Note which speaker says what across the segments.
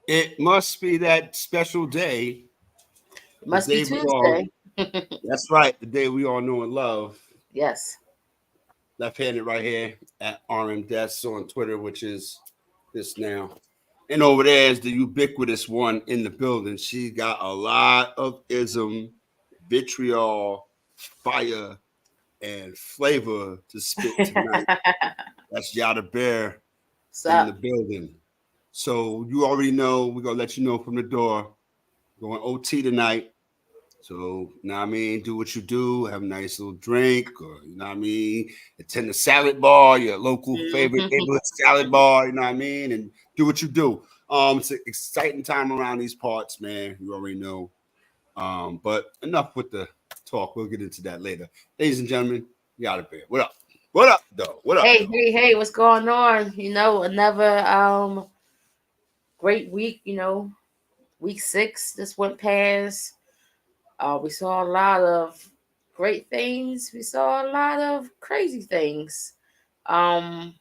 Speaker 1: It must be that special day,
Speaker 2: It
Speaker 1: the
Speaker 2: must be
Speaker 1: day we all,
Speaker 2: Tuesday.
Speaker 1: that's right, the day we all know and love.
Speaker 2: Yes.
Speaker 1: Left-handed right here at RM Desk on Twitter, which is this now. And over there is the ubiquitous one in the building. She got a lot of ism, vitriol, fire, and flavor to spit tonight. That's Yada Bear in
Speaker 2: So,
Speaker 1: the building. So you already know, we're gonna let you know from the door. Going OT tonight. So, you know what I mean? Do what you do, have a nice little drink, or you know what I mean? Attend the salad bar, your local favorite
Speaker 2: mhm.
Speaker 1: neighborhood salad bar, you know what I mean? And do what you do. It's an exciting time around these parts, man. You already know. But enough with the talk. We'll get into that later. Ladies and gentlemen, you out of bed. What up? What up, though? What up,
Speaker 2: Hey,
Speaker 1: though?
Speaker 2: hey, hey, what's going on? Another great week, week 6 just went past. We saw a lot of great things. We saw a lot of crazy things. Um,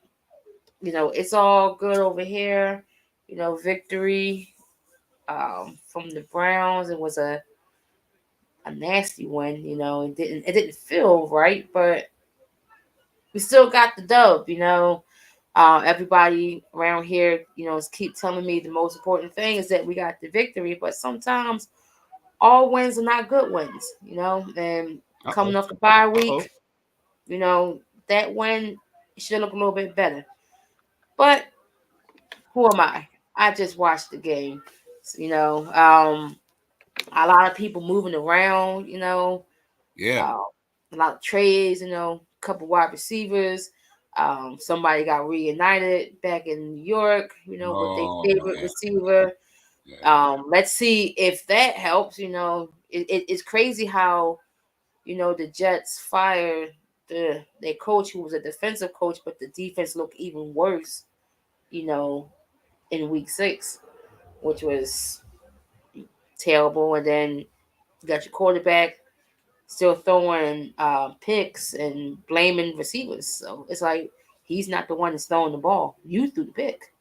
Speaker 2: it's all good over here. Victory from the Browns. It was a nasty one. It didn't feel right, but we still got the dub. Everybody around here, keep telling me the most important thing is that we got the victory, but sometimes all wins are not good wins, and
Speaker 1: Uh
Speaker 2: coming
Speaker 1: oh.
Speaker 2: off the bye
Speaker 1: Uh oh.
Speaker 2: week, you know, that win should look a little bit better. But who am I? I just watched the game. A lot of people moving around,
Speaker 1: Yeah.
Speaker 2: uh, a lot of trades, a couple wide receivers. Somebody got reunited back in New York, with their
Speaker 1: Oh,
Speaker 2: favorite
Speaker 1: yeah.
Speaker 2: receiver.
Speaker 1: Yeah.
Speaker 2: Let's see if that helps. It's crazy how the Jets fired their coach, who was a defensive coach, but the defense looked even worse. You know, in week 6, which was terrible, and then you got your quarterback still throwing picks and blaming receivers. So it's like he's not the one that's throwing the ball. You threw the pick.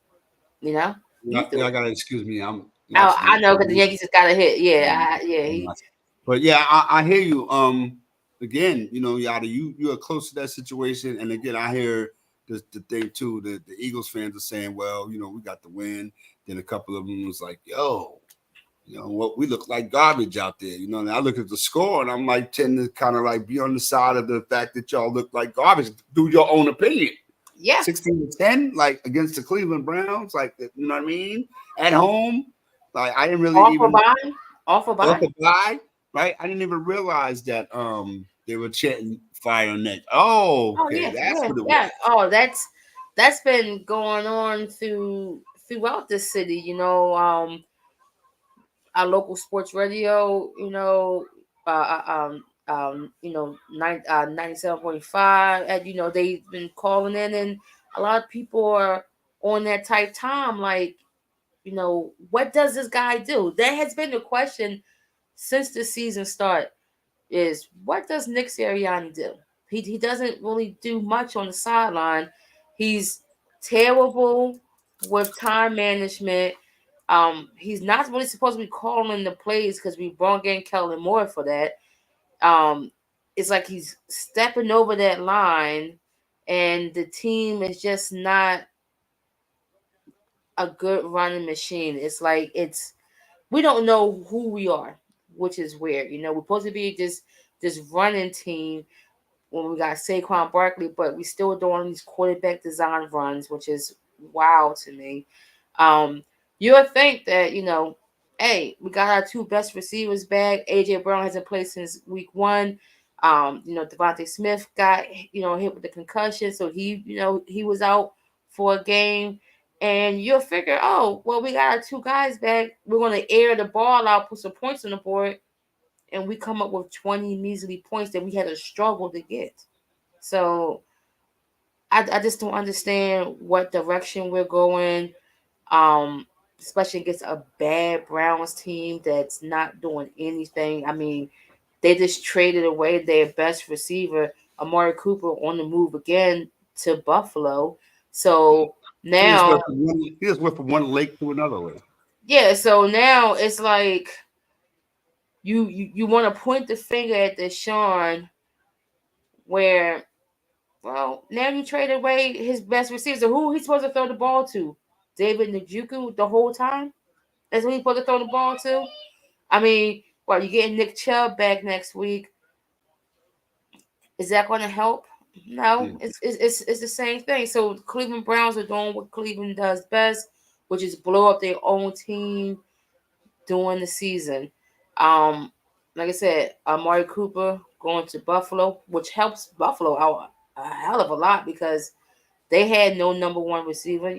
Speaker 2: You know, you threw
Speaker 1: Yeah, I
Speaker 2: it.
Speaker 1: gotta excuse me. I'm watching
Speaker 2: I know because the
Speaker 1: the
Speaker 2: Yankees just got a hit. Yeah,
Speaker 1: um,
Speaker 2: yeah.
Speaker 1: I'm but yeah, I hear you. Again, Yada, you are close to that situation, and again, I hear the thing too. The Eagles fans are saying, well, we got the win. Then a couple of them was like, yo, what, we look like garbage out there. And I look at the score, and I'm like, tend to kind of like be on the side of the fact that y'all look like garbage. Do your own opinion.
Speaker 2: Yeah,
Speaker 1: 16-10, like against the Cleveland Browns, like you know what I mean, at home. Like I didn't really
Speaker 2: off a
Speaker 1: even
Speaker 2: bye, off a
Speaker 1: off
Speaker 2: bye.
Speaker 1: a bye, right? I didn't even realize that they were chanting fire neck. Oh,
Speaker 2: Oh
Speaker 1: okay,
Speaker 2: yeah,
Speaker 1: that's
Speaker 2: yeah,
Speaker 1: what it
Speaker 2: yeah.
Speaker 1: was.
Speaker 2: Oh, that's been going on throughout the city. Our local sports radio. You know, 97.5. And they've been calling in, and a lot of people are on that type time. Like, what does this guy do? That has been the question since the season start. Is what does Nick Sirianni do? He doesn't really do much on the sideline. He's terrible with time management. He's not really supposed to be calling the plays because we brought in Kellen Moore for that. It's like he's stepping over that line, and the team is just not a good running machine. It's like we don't know who we are, which is weird. We're supposed to be this running team when we got Saquon Barkley, but we still doing these quarterback design runs, which is wild to me. Um, you would think that hey, we got our two best receivers back. AJ Brown hasn't played since week 1. Devontae Smith got hit with the concussion, so he was out for a game. And you'll figure, oh well, we got our two guys back. We're gonna air the ball out, put some points on the board, and we come up with 20 measly points that we had to struggle to get. So I just don't understand what direction we're going, um, especially against a bad Browns team that's not doing anything. I mean, they just traded away their best receiver, Amari Cooper, on the move again to Buffalo. So
Speaker 1: He just
Speaker 2: now,
Speaker 1: went from one lake to another lake.
Speaker 2: Yeah, so now it's like you want to point the finger at Deshaun, where well now you traded away his best receiver. So who he's supposed to throw the ball to? David Njoku the whole time? That's who he's supposed to throw the ball to? I mean, well, you're getting Nick Chubb back next week. Is that going to help? No,
Speaker 1: Hmm.
Speaker 2: it's the same thing. So Cleveland Browns are doing what Cleveland does best, which is blow up their own team during the season. Um, like I said, Amari Cooper going to Buffalo, which helps Buffalo out a hell of a lot because they had no number one receiver.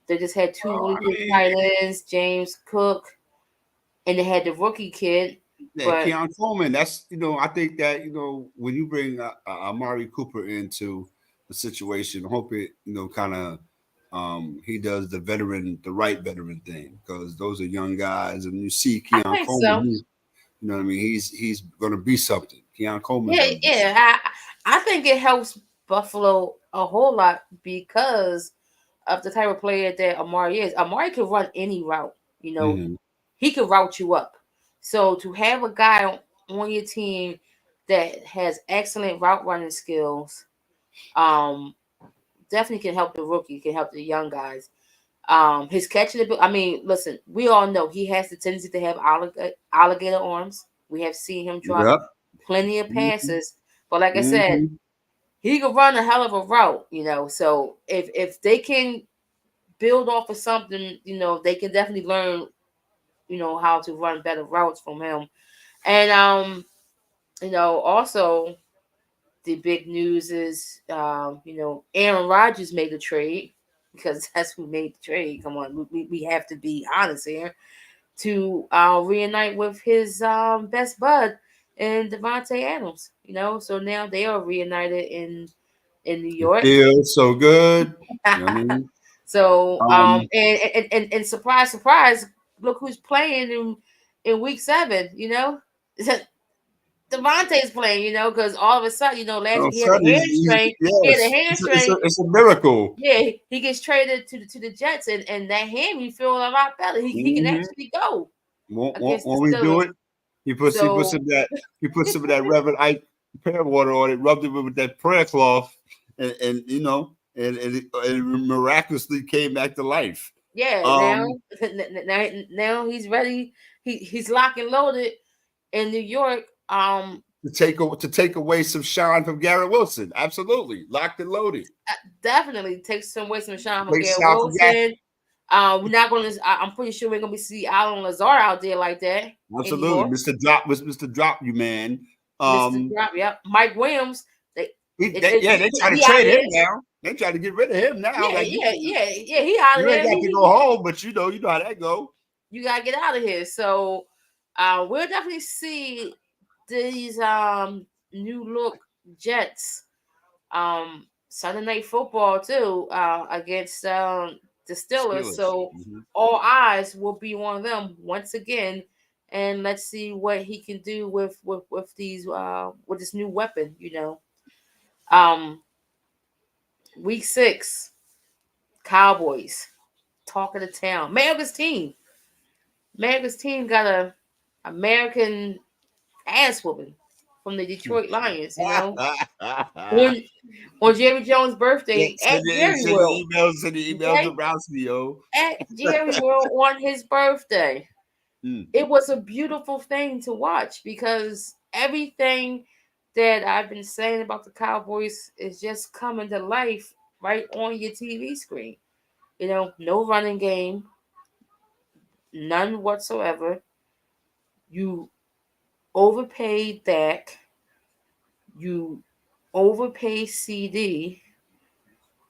Speaker 2: They just had two
Speaker 1: Well,
Speaker 2: really
Speaker 1: I
Speaker 2: good
Speaker 1: mean,
Speaker 2: tight ends, James Cook, and they had the rookie kid.
Speaker 1: yeah,
Speaker 2: But
Speaker 1: Keon Coleman. That's I think that when you bring Amari Cooper into the situation, hope it kind of he does the right veteran thing because those are young guys, and you see
Speaker 2: I
Speaker 1: Keon
Speaker 2: think
Speaker 1: Coleman.
Speaker 2: so.
Speaker 1: What I mean? He's going to be something. Keon Coleman's
Speaker 2: Yeah,
Speaker 1: going to be
Speaker 2: yeah.
Speaker 1: something.
Speaker 2: I think it helps Buffalo a whole lot because of the type of player that Amari is. Amari can run any route. You know,
Speaker 1: Hmm.
Speaker 2: he can route you up. So to have a guy on your team that has excellent route running skills, um, definitely can help the rookie, can help the young guys. His catching ability. I mean, listen, we all know he has the tendency to have alligator arms. We have seen him drop
Speaker 1: Yep.
Speaker 2: plenty of
Speaker 1: Hmm.
Speaker 2: passes, but like I said,
Speaker 1: Hmm.
Speaker 2: he could run a hell of a route. So if they can build off of something, they can definitely learn, how to run better routes from him. And also the big news is, Aaron Rodgers made a trade because that's who made the trade. Come on, we have to be honest here to reunite with his best bud and Devontae Adams. So now they are reunited in New
Speaker 1: It
Speaker 2: York.
Speaker 1: feels so good. You know what I mean?
Speaker 2: So
Speaker 1: Um,
Speaker 2: and surprise, surprise, look who's playing in week 7. Devontae's playing, because all of a sudden, last
Speaker 1: all of
Speaker 2: week
Speaker 1: a
Speaker 2: he had a
Speaker 1: sudden,
Speaker 2: hamstring. He had a
Speaker 1: yes,
Speaker 2: hamstring.
Speaker 1: it's a miracle.
Speaker 2: Yeah, he gets traded to the Jets, and that ham he feeling a lot better. He can
Speaker 1: Hmm.
Speaker 2: actually go against the
Speaker 1: When we do
Speaker 2: Steelers.
Speaker 1: it,
Speaker 2: So
Speaker 1: he puts some of that Reverend Ike prayer water on it, rubbed it with that prayer cloth, and it miraculously came back to life.
Speaker 2: yeah, now
Speaker 1: Um,
Speaker 2: now he's ready. He's locked and loaded in New York.
Speaker 1: to take away some shine from Garrett Wilson, absolutely locked and loaded.
Speaker 2: Definitely takes some away from Sean from
Speaker 1: Take
Speaker 2: Garrett
Speaker 1: shine from Garrett,
Speaker 2: Wilson. We're not going to. I'm pretty sure we're going to see Alan Lazar out there like that
Speaker 1: absolutely,
Speaker 2: anymore.
Speaker 1: Mister Drop you man.
Speaker 2: Mr.
Speaker 1: Um,
Speaker 2: Drop, yep. Mike Williams. They,
Speaker 1: they try to
Speaker 2: he out
Speaker 1: trade
Speaker 2: of
Speaker 1: him
Speaker 2: there.
Speaker 1: now. They try to get rid of him now.
Speaker 2: Yeah,
Speaker 1: Like
Speaker 2: yeah, yeah, yeah. He out of
Speaker 1: you ain't
Speaker 2: there.
Speaker 1: got to go home, but you know how that go.
Speaker 2: You gotta get out of here. So, we'll definitely see these new look Jets Sunday night football too against the Steelers.
Speaker 1: Steelers.
Speaker 2: So
Speaker 1: Hmm.
Speaker 2: all eyes will be on them once again, and let's see what he can do with these with this new weapon. Um, week 6, Cowboys talk of the town. America's team got a American ass whooping from the Detroit Lions. On on Jerry Jones' birthday at Jerry World.
Speaker 1: Send the emails
Speaker 2: Okay,
Speaker 1: to Rousey, yo.
Speaker 2: at Jerry World on his birthday.
Speaker 1: Mm.
Speaker 2: It was a beautiful thing to watch because everything that I've been saying about the Cowboys is just coming to life right on your TV screen. No running game, none whatsoever. You overpaid Dak, you overpay CD,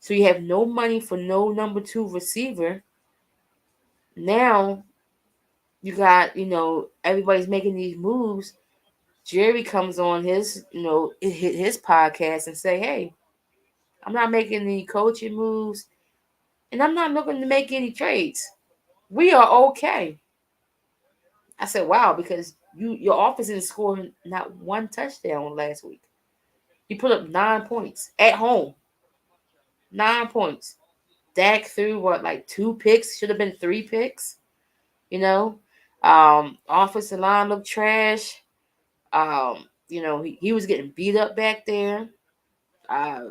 Speaker 2: so you have no money for no number 2 receiver. Now you got, everybody's making these moves. Jerry comes on his podcast and say, "Hey, I'm not making any coaching moves, and I'm not looking to make any trades. We are okay." I said, "Wow," because your offense didn't score not one touchdown last week. You put up 9 points at home. 9 points. Dak threw what, like 2 picks? Should have been 3 picks. You know, offensive line looked trash. He was getting beat up back there. Uh,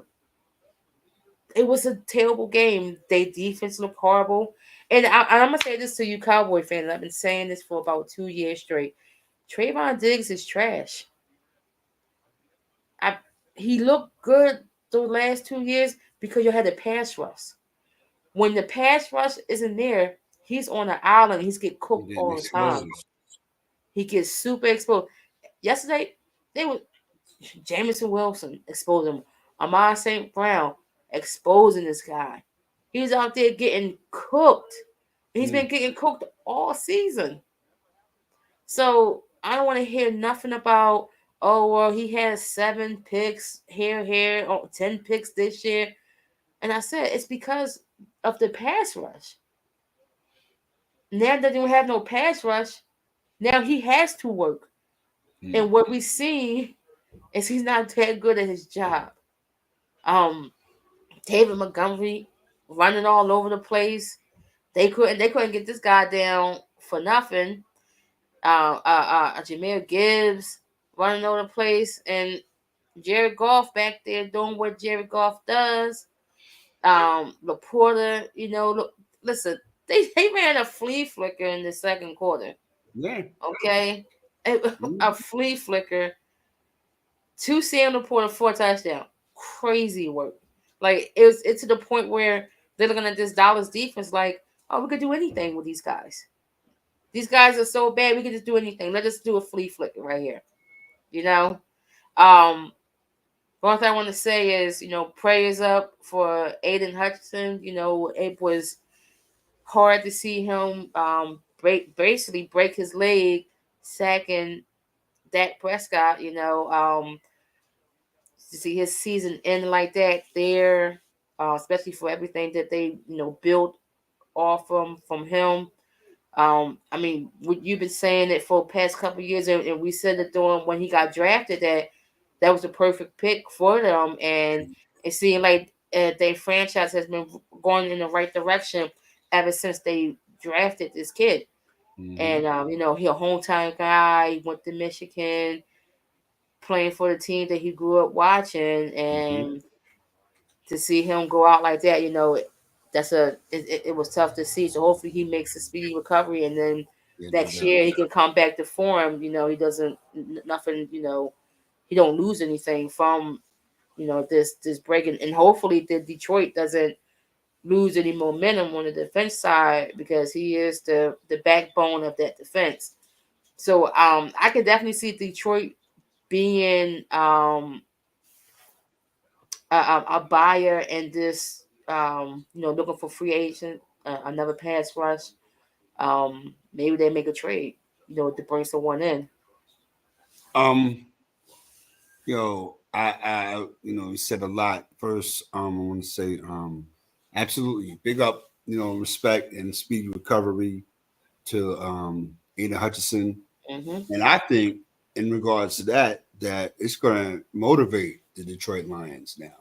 Speaker 2: it was a terrible game. Their defense looked horrible. And I'm gonna say this to you, Cowboy fans. I've been saying this for about 2 years straight. Trayvon Diggs is trash. I He looked good the last 2 years because you had a pass rush. When the pass rush isn't there, he's on an island. He's get
Speaker 1: He
Speaker 2: cooked
Speaker 1: didn't
Speaker 2: all the time.
Speaker 1: expose.
Speaker 2: He gets super exposed. Yesterday, they were Jamison Wilson exposing him. Amon St. Brown exposing this guy. He's out there getting cooked. He's been
Speaker 1: Mm,
Speaker 2: getting cooked all season. So I don't want to hear nothing about, oh, well, he has 7 picks here, or 10 picks this year. And I said, it's because of the pass rush. Now that they don't have no pass rush, now he has to work.
Speaker 1: mm.
Speaker 2: And what we see is he's not that good at his job. Um, David Montgomery running all over the place. They couldn't get this guy down for nothing. Jameer Gibbs running over the place, and Jared Goff back there doing what Jared Goff does. Laporta, look, listen, they ran a flea flicker in the second quarter.
Speaker 1: Yeah.
Speaker 2: Okay,
Speaker 1: Mm,
Speaker 2: a flea flicker. 2 Sam Laporta, 4 touchdown. Crazy work. Like it's to the point where they're looking at this Dallas defense like, oh, we could do anything with these guys. These guys are so bad, we could just do anything. Let's just do a flea flicker right here. You know? Um, One thing I want to say is, prayers up for Aiden Hutchinson. It was hard to see him basically break his leg sacking Dak Prescott, to see his season end like that there, especially for everything that they, built off from him. I mean, you've been saying it for the past couple of years, and we said it during when he got drafted that was the perfect pick for them, and it seemed like their franchise has been going in the right direction ever since they drafted this kid.
Speaker 1: mm-hmm.
Speaker 2: And he a hometown guy. He went to Michigan, playing for the team that he grew up watching,
Speaker 1: Mm-hmm.
Speaker 2: and to see him go out like that, it was tough to see. So hopefully he makes a speedy recovery, and then
Speaker 1: Yeah, no
Speaker 2: next
Speaker 1: doubt.
Speaker 2: year he can come back to form. He doesn't nothing. He don't lose anything from this breaking, and hopefully the Detroit doesn't lose any momentum on the defense side because he is the backbone of that defense. So I could definitely see Detroit being a buyer in this, looking for free agent, another pass rush. Maybe they make a trade, to bring someone in.
Speaker 1: Um, you said a lot. First, I want to say, absolutely, big up, respect and speedy recovery to Aiden Hutchinson.
Speaker 2: Hmm.
Speaker 1: And I think, in regards to that it's going to motivate the Detroit Lions now.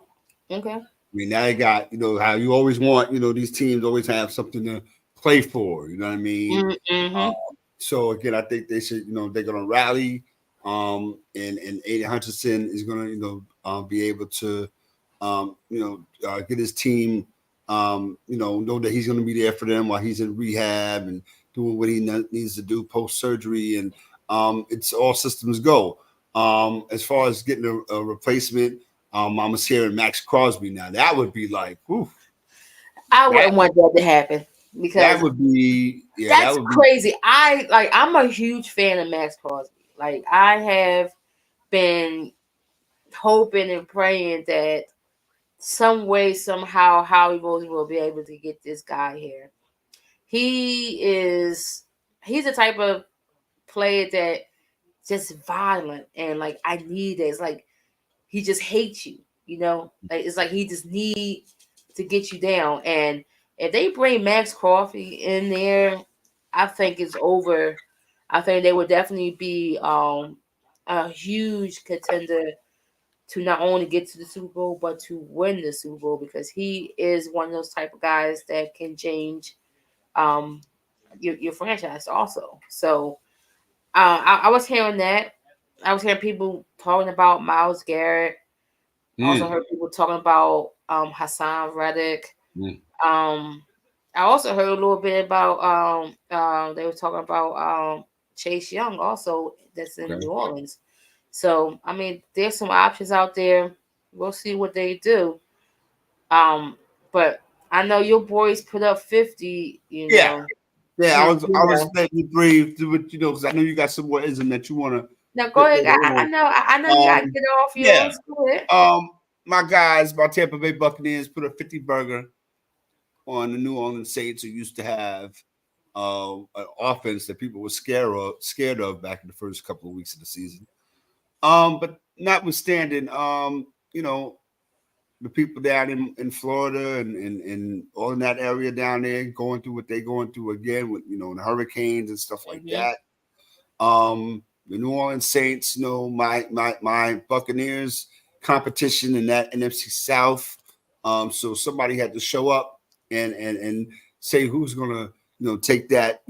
Speaker 2: Okay.
Speaker 1: I mean, now they got, how you always want, these teams always have something to play for. You know what I mean?
Speaker 2: Mm-hmm.
Speaker 1: So again, I think they should, they're going to rally, and Aiden Hutchinson is going to, be able to, get his team, know that he's going to be there for them while he's in rehab and doing what he needs to do post surgery, and it's all systems go. As far as getting a replacement, I'm hearing Max Crosby now. That would be like, whew,
Speaker 2: I
Speaker 1: that
Speaker 2: wouldn't want that to happen
Speaker 1: that
Speaker 2: because
Speaker 1: would be, yeah, that
Speaker 2: that's
Speaker 1: would be.
Speaker 2: crazy. I'm a huge fan of Max Crosby. Like I have been hoping and praying that some way, somehow, Howie Roseman will be able to get this guy here. He is he's the type of player that just violent and like I need it. It's like he just hates you, Like it's like he just need to get you down. And if they bring Max Crosby in there, I think it's over. I think they would definitely be a huge contender to not only get to the Super Bowl but to win the Super Bowl because he is one of those type of guys that can change um your franchise also. So I was hearing that. I was hearing people talking about Miles Garrett. I also
Speaker 1: Mm,
Speaker 2: heard people talking about Hassan Reddick.
Speaker 1: mm,
Speaker 2: Um, I also heard a little bit about they were talking about Chase Young also that's in
Speaker 1: okay.
Speaker 2: New Orleans. So I mean, there's some options out there. We'll see what they do. Um, but I know your boys put up 50.
Speaker 1: Yeah, yeah. I was
Speaker 2: You know.
Speaker 1: letting you breathe, but because I know you got some more ism that you want to
Speaker 2: Now go
Speaker 1: hit
Speaker 2: ahead.
Speaker 1: later
Speaker 2: I
Speaker 1: on.
Speaker 2: know. I know you got to
Speaker 1: Um,
Speaker 2: get off
Speaker 1: yeah.
Speaker 2: yours. Go ahead.
Speaker 1: My guys, my Tampa Bay Buccaneers, put a 50 burger on the New Orleans Saints, who used to have an offense that people were scared of back in the first couple of weeks of the season. But notwithstanding, you know, the people down in Florida and all in that area down there going through what they're going through again with the hurricanes and stuff like
Speaker 2: Hmm.
Speaker 1: that. The New Orleans Saints, my Buccaneers competition in that NFC South. So somebody had to show up and say who's gonna take that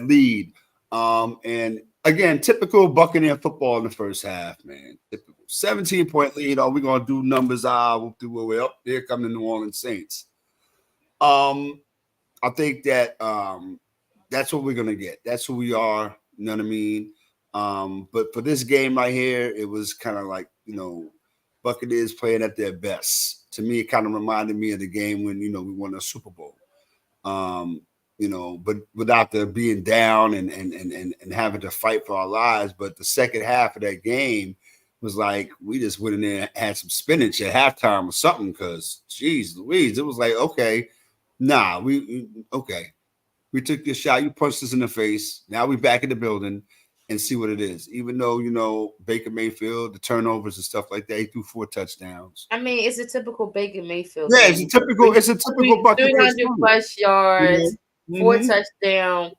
Speaker 1: lead. And again, typical Buccaneer football in the first half, man. Typical 17-point lead. Are we gonna do numbers? We'll do way up. Here come the New Orleans Saints. Um, I think that that's what we're gonna get. That's who we are. You know what I mean? But for this game right here, it was kind of like Buccaneers playing at their best. To me, it kind of reminded me of the game when we won a Super Bowl. Um, but without the being down and having to fight for our lives. But the second half of that game was like we just went in there and had some spinach at halftime or something. Because, geez, Louise, it was like, okay, nah, okay. We took this shot. You punched us in the face. Now we back in the building and see what it is. Even though Baker Mayfield, the turnovers and stuff like that, he threw 4 touchdowns.
Speaker 2: I mean, it's a typical Baker Mayfield
Speaker 1: Yeah,
Speaker 2: game.
Speaker 1: it's a typical
Speaker 2: Three
Speaker 1: Buccaneers
Speaker 2: hundred
Speaker 1: team.
Speaker 2: plus yards, four
Speaker 1: Mm-hmm.
Speaker 2: touchdown,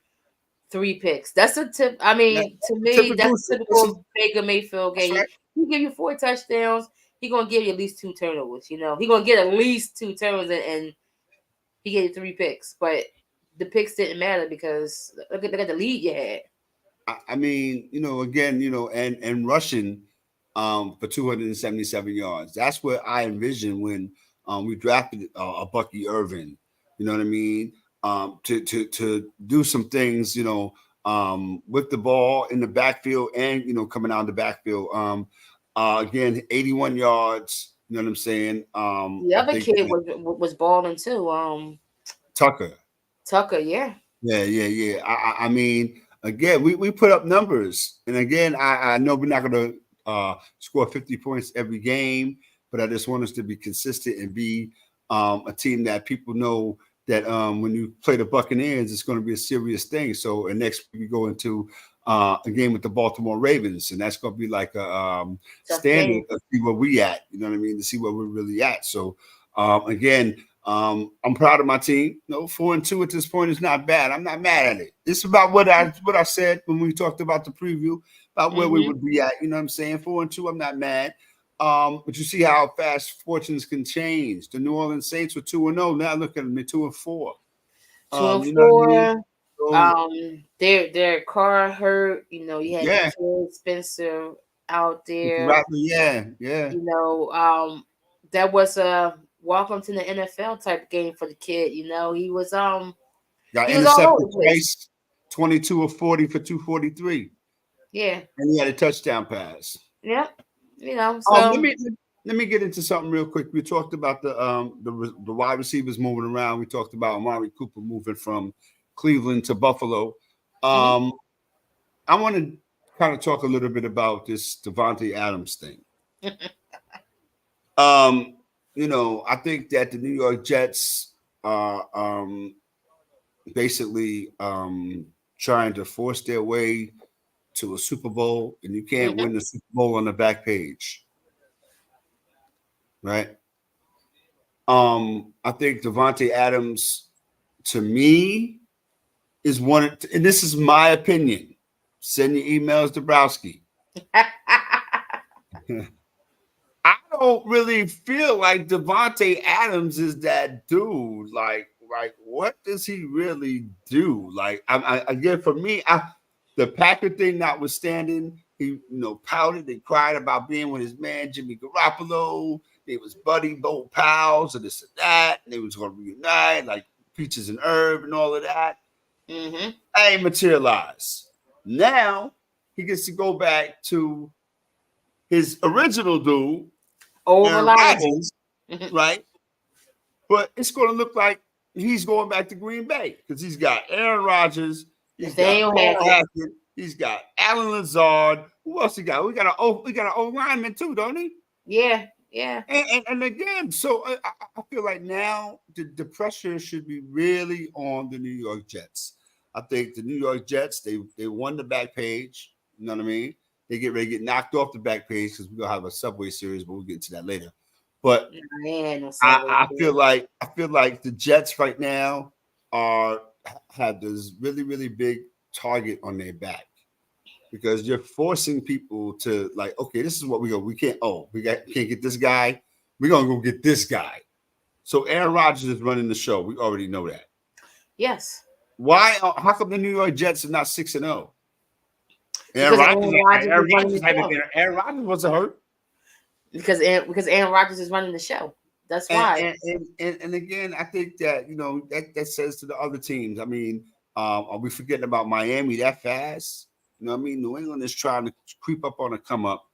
Speaker 2: 3 picks. That's a tip. I
Speaker 1: That's
Speaker 2: mean, to me,
Speaker 1: typical.
Speaker 2: that's a typical Baker Mayfield
Speaker 1: That's
Speaker 2: game.
Speaker 1: right.
Speaker 2: He give you 4 touchdowns. He gonna give you at least 2 turnovers. He gonna get at least 2 turnovers, and he gave you 3 picks. But the picks didn't matter because look at the lead you had.
Speaker 1: I mean, again, and rushing for 277 yards. That's what I envisioned when we drafted a Bucky Irvin. You know what I mean? To do some things, with the ball in the backfield and coming out of the backfield. Again, 81 yards. You know what I'm saying?
Speaker 2: The
Speaker 1: I
Speaker 2: other
Speaker 1: think
Speaker 2: kid
Speaker 1: that
Speaker 2: was balling too.
Speaker 1: Tucker.
Speaker 2: Tucker, yeah.
Speaker 1: Yeah, yeah, yeah. I mean, again, we put up numbers, and again, I know we're not going to score 50 points every game, but I just want us to be consistent and be a team that people know that when you play the Buccaneers, it's going to be a serious thing. So, and next week we go into a game with the Baltimore Ravens, and that's going to be like a
Speaker 2: Tough
Speaker 1: standard
Speaker 2: game.
Speaker 1: to see where we at. You know what I mean? To see where we're really at. So, again. I'm proud of my team. 4-2 at this point is not bad. I'm not mad at it. It's about what I said when we talked about the preview about where we
Speaker 2: Hmm.
Speaker 1: would be at. You know what I'm saying? 4-2. I'm not mad. But you see how fast fortunes can change. The New Orleans Saints were 2-0. Now look at them, they're 2-4.
Speaker 2: Two and
Speaker 1: You know what I mean?
Speaker 2: four.
Speaker 1: So
Speaker 2: Their car hurt. You had the
Speaker 1: yeah,
Speaker 2: kid Spencer out there.
Speaker 1: yeah, yeah.
Speaker 2: That was a welcome to the NFL type game for the kid.
Speaker 1: Got
Speaker 2: He was all over
Speaker 1: intercepted
Speaker 2: the place.
Speaker 1: twice, 22 of 40 for 243,
Speaker 2: Yeah.
Speaker 1: and he had a touchdown pass.
Speaker 2: Yep.
Speaker 1: Um,
Speaker 2: So
Speaker 1: let me let me get into something real quick. We talked about the wide receivers moving around. We talked about Amari Cooper moving from Cleveland to Buffalo.
Speaker 2: mhm.
Speaker 1: Um, I want to kind of talk a little bit about this Devontae Adams thing. Um, I think that the New York Jets are basically trying to force their way to a Super Bowl, and you can't
Speaker 2: Mhm.
Speaker 1: win the Super Bowl on the back page, right? I think Devontae Adams, to me, is one, and this is my opinion. Send your emails to Browski. I don't really feel like Devontae Adams is that dude. Like, what does he really do? Like, again, for me, the Packer thing notwithstanding, he pouted and cried about being with his man Jimmy Garoppolo. They was buddy both pals and this and that, and they was going to reunite like peaches and herb and all of that.
Speaker 2: Mm-hmm.
Speaker 1: I ain't materialized. Now he gets to go back to his original dude, Aaron
Speaker 2: Over
Speaker 1: Rodgers, right? But it's going to look like he's going back to Green Bay because he's got Aaron Rodgers, he's got
Speaker 2: Nathaniel
Speaker 1: Paul
Speaker 2: Hackett.
Speaker 1: Hackett, he's got Alan Lazard. Who else he got? We got an O lineman too, don't he?
Speaker 2: Yeah.
Speaker 1: And again, so I feel like now the pressure should be really on the New York Jets. I think the New York Jets, they won the back page. You know what I mean? They get ready to get knocked off the back page because we're gonna have a Subway series, but we'll get into that later. But I feel like the Jets right now have this really, really big target on their back because you're forcing people to like, okay, this is what we can't get this guy. We're gonna go get this guy. So Aaron Rodgers is running the show. We already know that.
Speaker 2: Yes.
Speaker 1: Why? How come the New York Jets are not 6-0?
Speaker 2: Because Aaron
Speaker 1: Rodgers wasn't hurt.
Speaker 2: Because Aaron Rodgers is running the show. That's why.
Speaker 1: And again, I think that that says to the other teams. I mean, are we forgetting about Miami that fast? You know what I mean? New England is trying to creep up on a come up.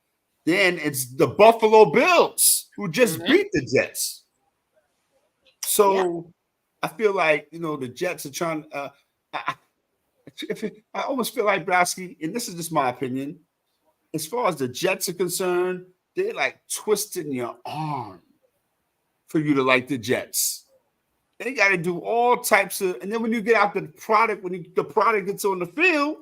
Speaker 1: Then it's the Buffalo Bills who just beat the Jets. So I feel like the Jets are trying. I almost feel like Brasky, and this is just my opinion. As far as the Jets are concerned, they're like twisting your arm for you to like the Jets. They got to do all types of, and then when you get out the product, the product gets on the field,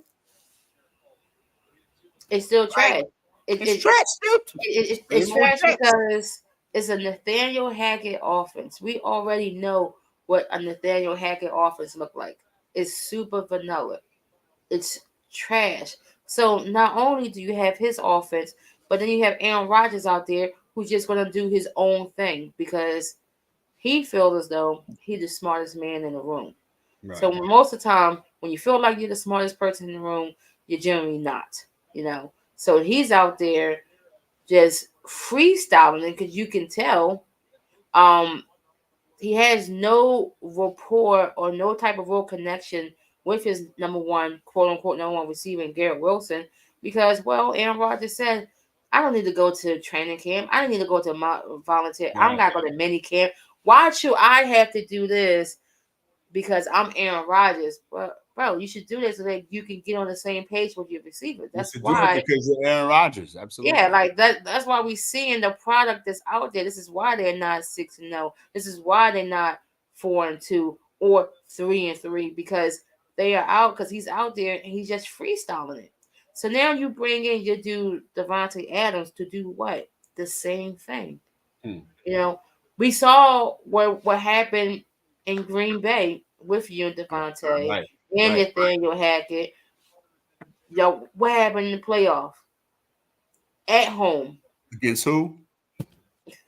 Speaker 2: it's still trash.
Speaker 1: It's trash still.
Speaker 2: It's trash because it's a Nathaniel Hackett offense. We already know what a Nathaniel Hackett offense look like. It's super vanilla. It's trash. So not only do you have his offense, but then you have Aaron Rodgers out there who's just going to do his own thing because he feels as though he's the smartest man in the room. Right. So most of the time, when you feel like you're the smartest person in the room, you're generally not, So he's out there just freestyling it because you can tell he has no rapport or no type of real connection with his number one, quote unquote, number one receiver, Garrett Wilson, because, Aaron Rodgers said, I don't need to go to training camp. I don't need to go to volunteer. Right. I'm not going to mini camp. Why should I have to do this? Because I'm Aaron Rodgers. Well, bro, you should do this so that you can get on the same page with your receiver. That's why.
Speaker 1: Because you're Aaron Rodgers, absolutely.
Speaker 2: Yeah, like that's why we seeing the product that's out there. This is why they're not 6-0. This is why they're not 4-2 or 3-3 because they are out because he's out there and he's just freestyling it. So now you bring in your dude Davante Adams to do what? The same thing. We saw what happened in Green Bay with you and Davante and Nathaniel Hackett. What happened in the playoff? At home.
Speaker 1: Against who?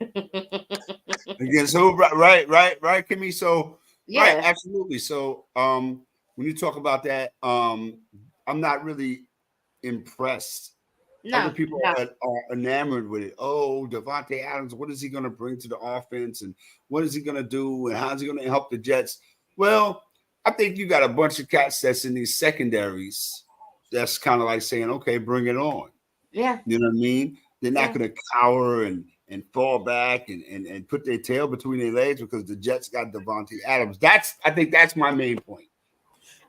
Speaker 1: Against who? Right, Kimmy. So right, absolutely. So when you talk about that, I'm not really impressed. Other people are enamored with it. Oh, Davante Adams, what is he going to bring to the offense, and what is he going to do, and how's he going to help the Jets? Well, I think you got a bunch of cats that's in these secondaries. That's kind of like saying, okay, bring it on.
Speaker 2: Yeah,
Speaker 1: you know what I mean. They're not going to cower and fall back and put their tail between their legs because the Jets got Davante Adams. I think that's my main point.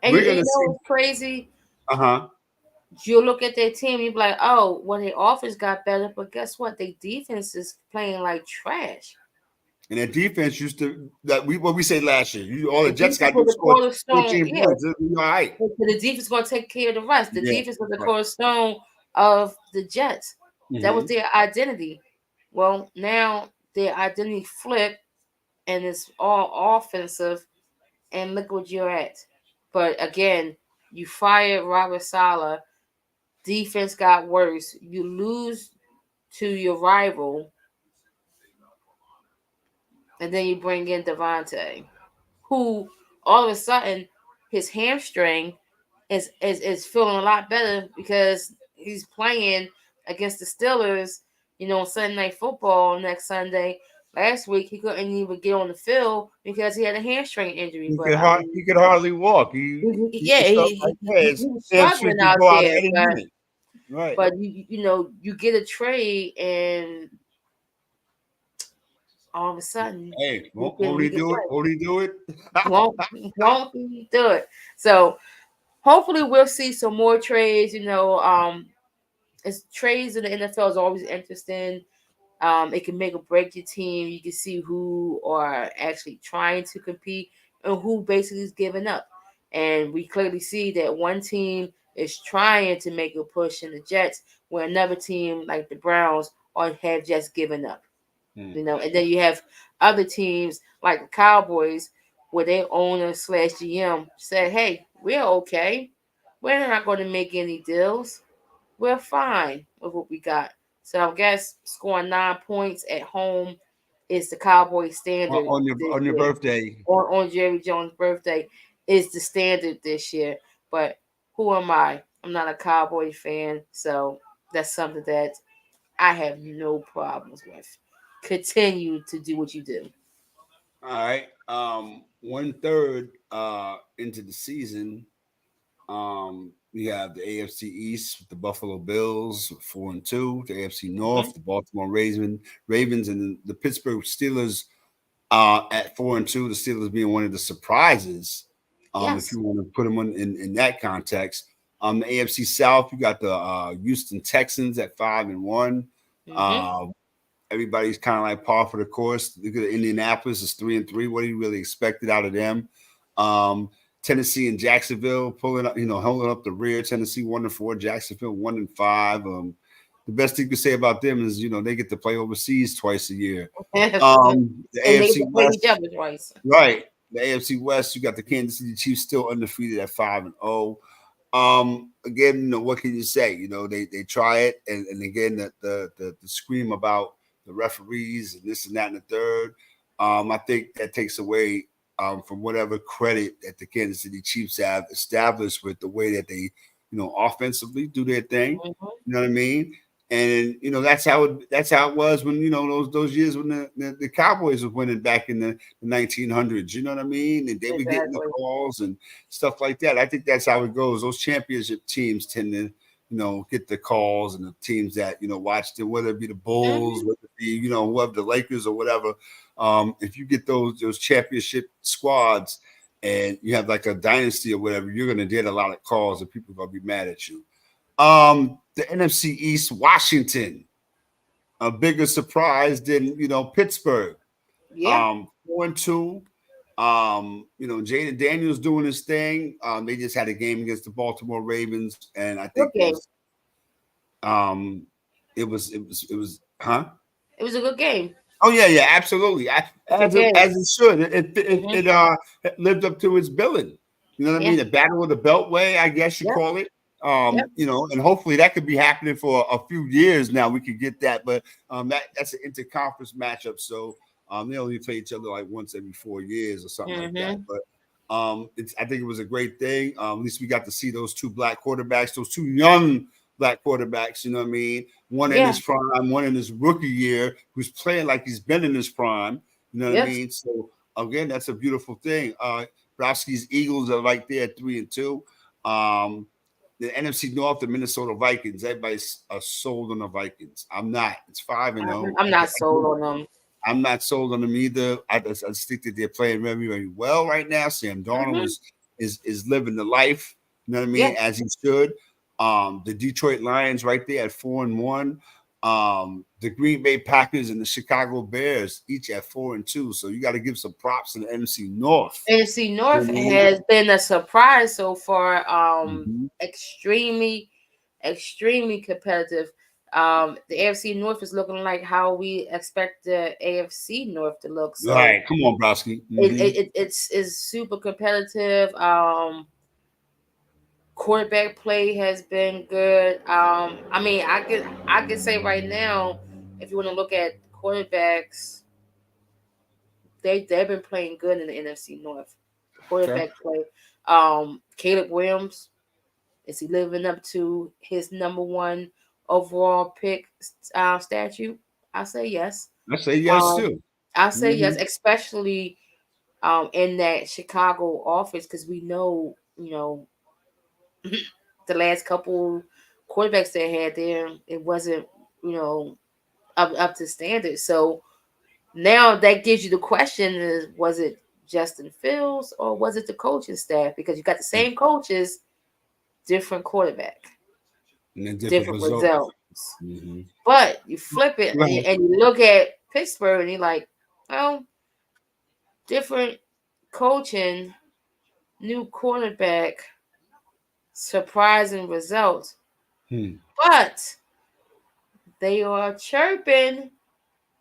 Speaker 2: And we're going to see what's crazy. You look at their team, you be like, oh, their offense got better, but guess what? Their defense is playing like trash.
Speaker 1: And their defense used to what we said last year. All the Jets got to score 14 points. It'll be all right.
Speaker 2: The defense is going to take care of the rest. The defense was the cornerstone of the Jets. That was their identity. Well, now their identity flipped, and it's all offensive. And look what you're at. But again, you fired Robert Saleh. Defense got worse. You lose to your rival, and then you bring in Davante. who all of a sudden his hamstring is feeling a lot better because he's playing against the Steelers, on Sunday Night Football next Sunday. Last week he couldn't even get on the field because he had a hamstring injury. But I mean,
Speaker 1: He could hardly walk. He
Speaker 2: yeah,
Speaker 1: felt like
Speaker 2: he
Speaker 1: his
Speaker 2: was
Speaker 1: hamstring
Speaker 2: struggling
Speaker 1: could
Speaker 2: out
Speaker 1: go out
Speaker 2: there,
Speaker 1: at any minute. Right.
Speaker 2: but you get a trade and all of a sudden
Speaker 1: Hey, won't
Speaker 2: he
Speaker 1: he
Speaker 2: can
Speaker 1: do it?
Speaker 2: play.
Speaker 1: Won't he do it?
Speaker 2: Won't he do it? So hopefully we'll see some more trades. It's trades in the NFL is always interesting. It can make or break your team. You can see who are actually trying to compete and who basically is giving up. And we clearly see that one team is trying to make a push in the Jets, where another team like the Browns have just given up. And then you have other teams like the Cowboys, where their owner slash GM said, "Hey, we're okay. We're not going to make any deals. We're fine with what we got." So I guess scoring 9 points at home is the Cowboy standard this
Speaker 1: On your
Speaker 2: year.
Speaker 1: birthday.
Speaker 2: On Jerry Jones' birthday is the standard this year. But who am I? I'm not a Cowboy fan, so that's something that I have no problems with. Continue to do what you do.
Speaker 1: All right. 1/3 into the season, we have the AFC East with the Buffalo Bills 4-2, the AFC
Speaker 2: Hmm.
Speaker 1: North, the Baltimore Ravens, and the Pittsburgh Steelers at 4-2. The Steelers being one of the surprises, if
Speaker 2: Yes.
Speaker 1: you want to put them in that context. The AFC South, you got the Houston Texans at 5-1.
Speaker 2: Hmm.
Speaker 1: Uh, Everybody's kind of like par for the course. Look at Indianapolis is 3-3. What do you really expected out of them? Um, Tennessee and Jacksonville pulling up, holding up the rear. Tennessee 1-4, Jacksonville 1-5. The best thing you could say about them is they get to play overseas twice a year.
Speaker 2: Yes.
Speaker 1: The
Speaker 2: And they
Speaker 1: AFC
Speaker 2: can play each
Speaker 1: West,
Speaker 2: other twice.
Speaker 1: right? The AFC West, you got the Kansas City Chiefs still undefeated at 5-0. Again, what can you say? They try it, and again, the scream about the referees and this and that and the third. I think that takes away from whatever credit that the Kansas City Chiefs have established with the way that they, offensively do their thing.
Speaker 2: Hmm.
Speaker 1: You know what I mean? And that's how it was when those years when the Cowboys was winning back in the 1900s. You know what I mean? And they were getting the
Speaker 2: Exactly.
Speaker 1: calls and stuff like that. I think that's how it goes. Those championship teams tend to, get the calls, and the teams that watch them, whether it be the Bulls,
Speaker 2: Hmm.
Speaker 1: whether it be whoever the Lakers or whatever. If you get those championship squads and you have like a dynasty or whatever, you're gonna get a lot of calls and people are gonna be mad at you. The NFC East, Washington, a bigger surprise than Pittsburgh.
Speaker 2: Yeah.
Speaker 1: 4-2. Jaden Daniels doing his thing. They just had a game against the Baltimore Ravens, and I think
Speaker 2: Good game.
Speaker 1: um it was huh?
Speaker 2: It was a good game.
Speaker 1: Oh yeah, absolutely.
Speaker 2: Good
Speaker 1: As
Speaker 2: game.
Speaker 1: it should.
Speaker 2: Hmm.
Speaker 1: It lived up to its billing. You know what I
Speaker 2: Yeah.
Speaker 1: mean? The battle of the Beltway, I guess you
Speaker 2: Yep.
Speaker 1: call it.
Speaker 2: Yep.
Speaker 1: And hopefully that could be happening for a few years now. We could get that, but that's an interconference matchup. So they only play each other like once every 4 years or something like that.
Speaker 2: Hmm.
Speaker 1: But I think it was a great thing. At least we got to see those two black quarterbacks, those two young black quarterbacks. You know what I mean? One in
Speaker 2: Yeah.
Speaker 1: his prime, one in his rookie year, who's playing like he's been in his prime. You know what I
Speaker 2: Yep.
Speaker 1: mean? So again, that's a beautiful thing. Browski's Eagles are right there at 3-2. Um, the NFC North, the Minnesota Vikings. Everybody's sold on the Vikings. I'm not. It's 5-0.
Speaker 2: I'm not sold on them.
Speaker 1: I'm not sold on them either. I just think that they're playing very, very well right now. Sam Darnold
Speaker 2: Hmm.
Speaker 1: is living the life. You know what I
Speaker 2: Yeah.
Speaker 1: mean? As he should. The Detroit Lions right there at 4-1. The Green Bay Packers and the Chicago Bears each at 4-2. So you got to give some props to the NFC North.
Speaker 2: NFC
Speaker 1: You
Speaker 2: North
Speaker 1: know what I mean?
Speaker 2: has been a surprise so far.
Speaker 1: Mhm.
Speaker 2: Extremely, extremely competitive. The AFC North is looking like how we expect the AFC North to look.
Speaker 1: All
Speaker 2: So
Speaker 1: right, come on, Browski.
Speaker 2: it's super competitive. Quarterback play has been good. I mean, I could say right now, if you want to look at quarterbacks they've been playing good in the NFC North. The
Speaker 1: Okay.
Speaker 2: quarterback play. Caleb Williams, is he living up to his number one overall pick statute? I say yes.
Speaker 1: I say yes
Speaker 2: Um,
Speaker 1: too.
Speaker 2: I say yes,
Speaker 1: Mhm.
Speaker 2: especially in that Chicago office because we know the last couple quarterbacks they had there, it wasn't you know up to standard. So now that gives you the question: is was it Justin Fields or was it the coaching staff? Because you got the same coaches, different quarterback,
Speaker 1: And then different
Speaker 2: different
Speaker 1: results.
Speaker 2: results.
Speaker 1: Hmm.
Speaker 2: But you flip it and
Speaker 1: Right.
Speaker 2: you look at Pittsburgh and you're like, well, different coaching, new quarterback, surprising results.
Speaker 1: Hmm.
Speaker 2: But they are chirping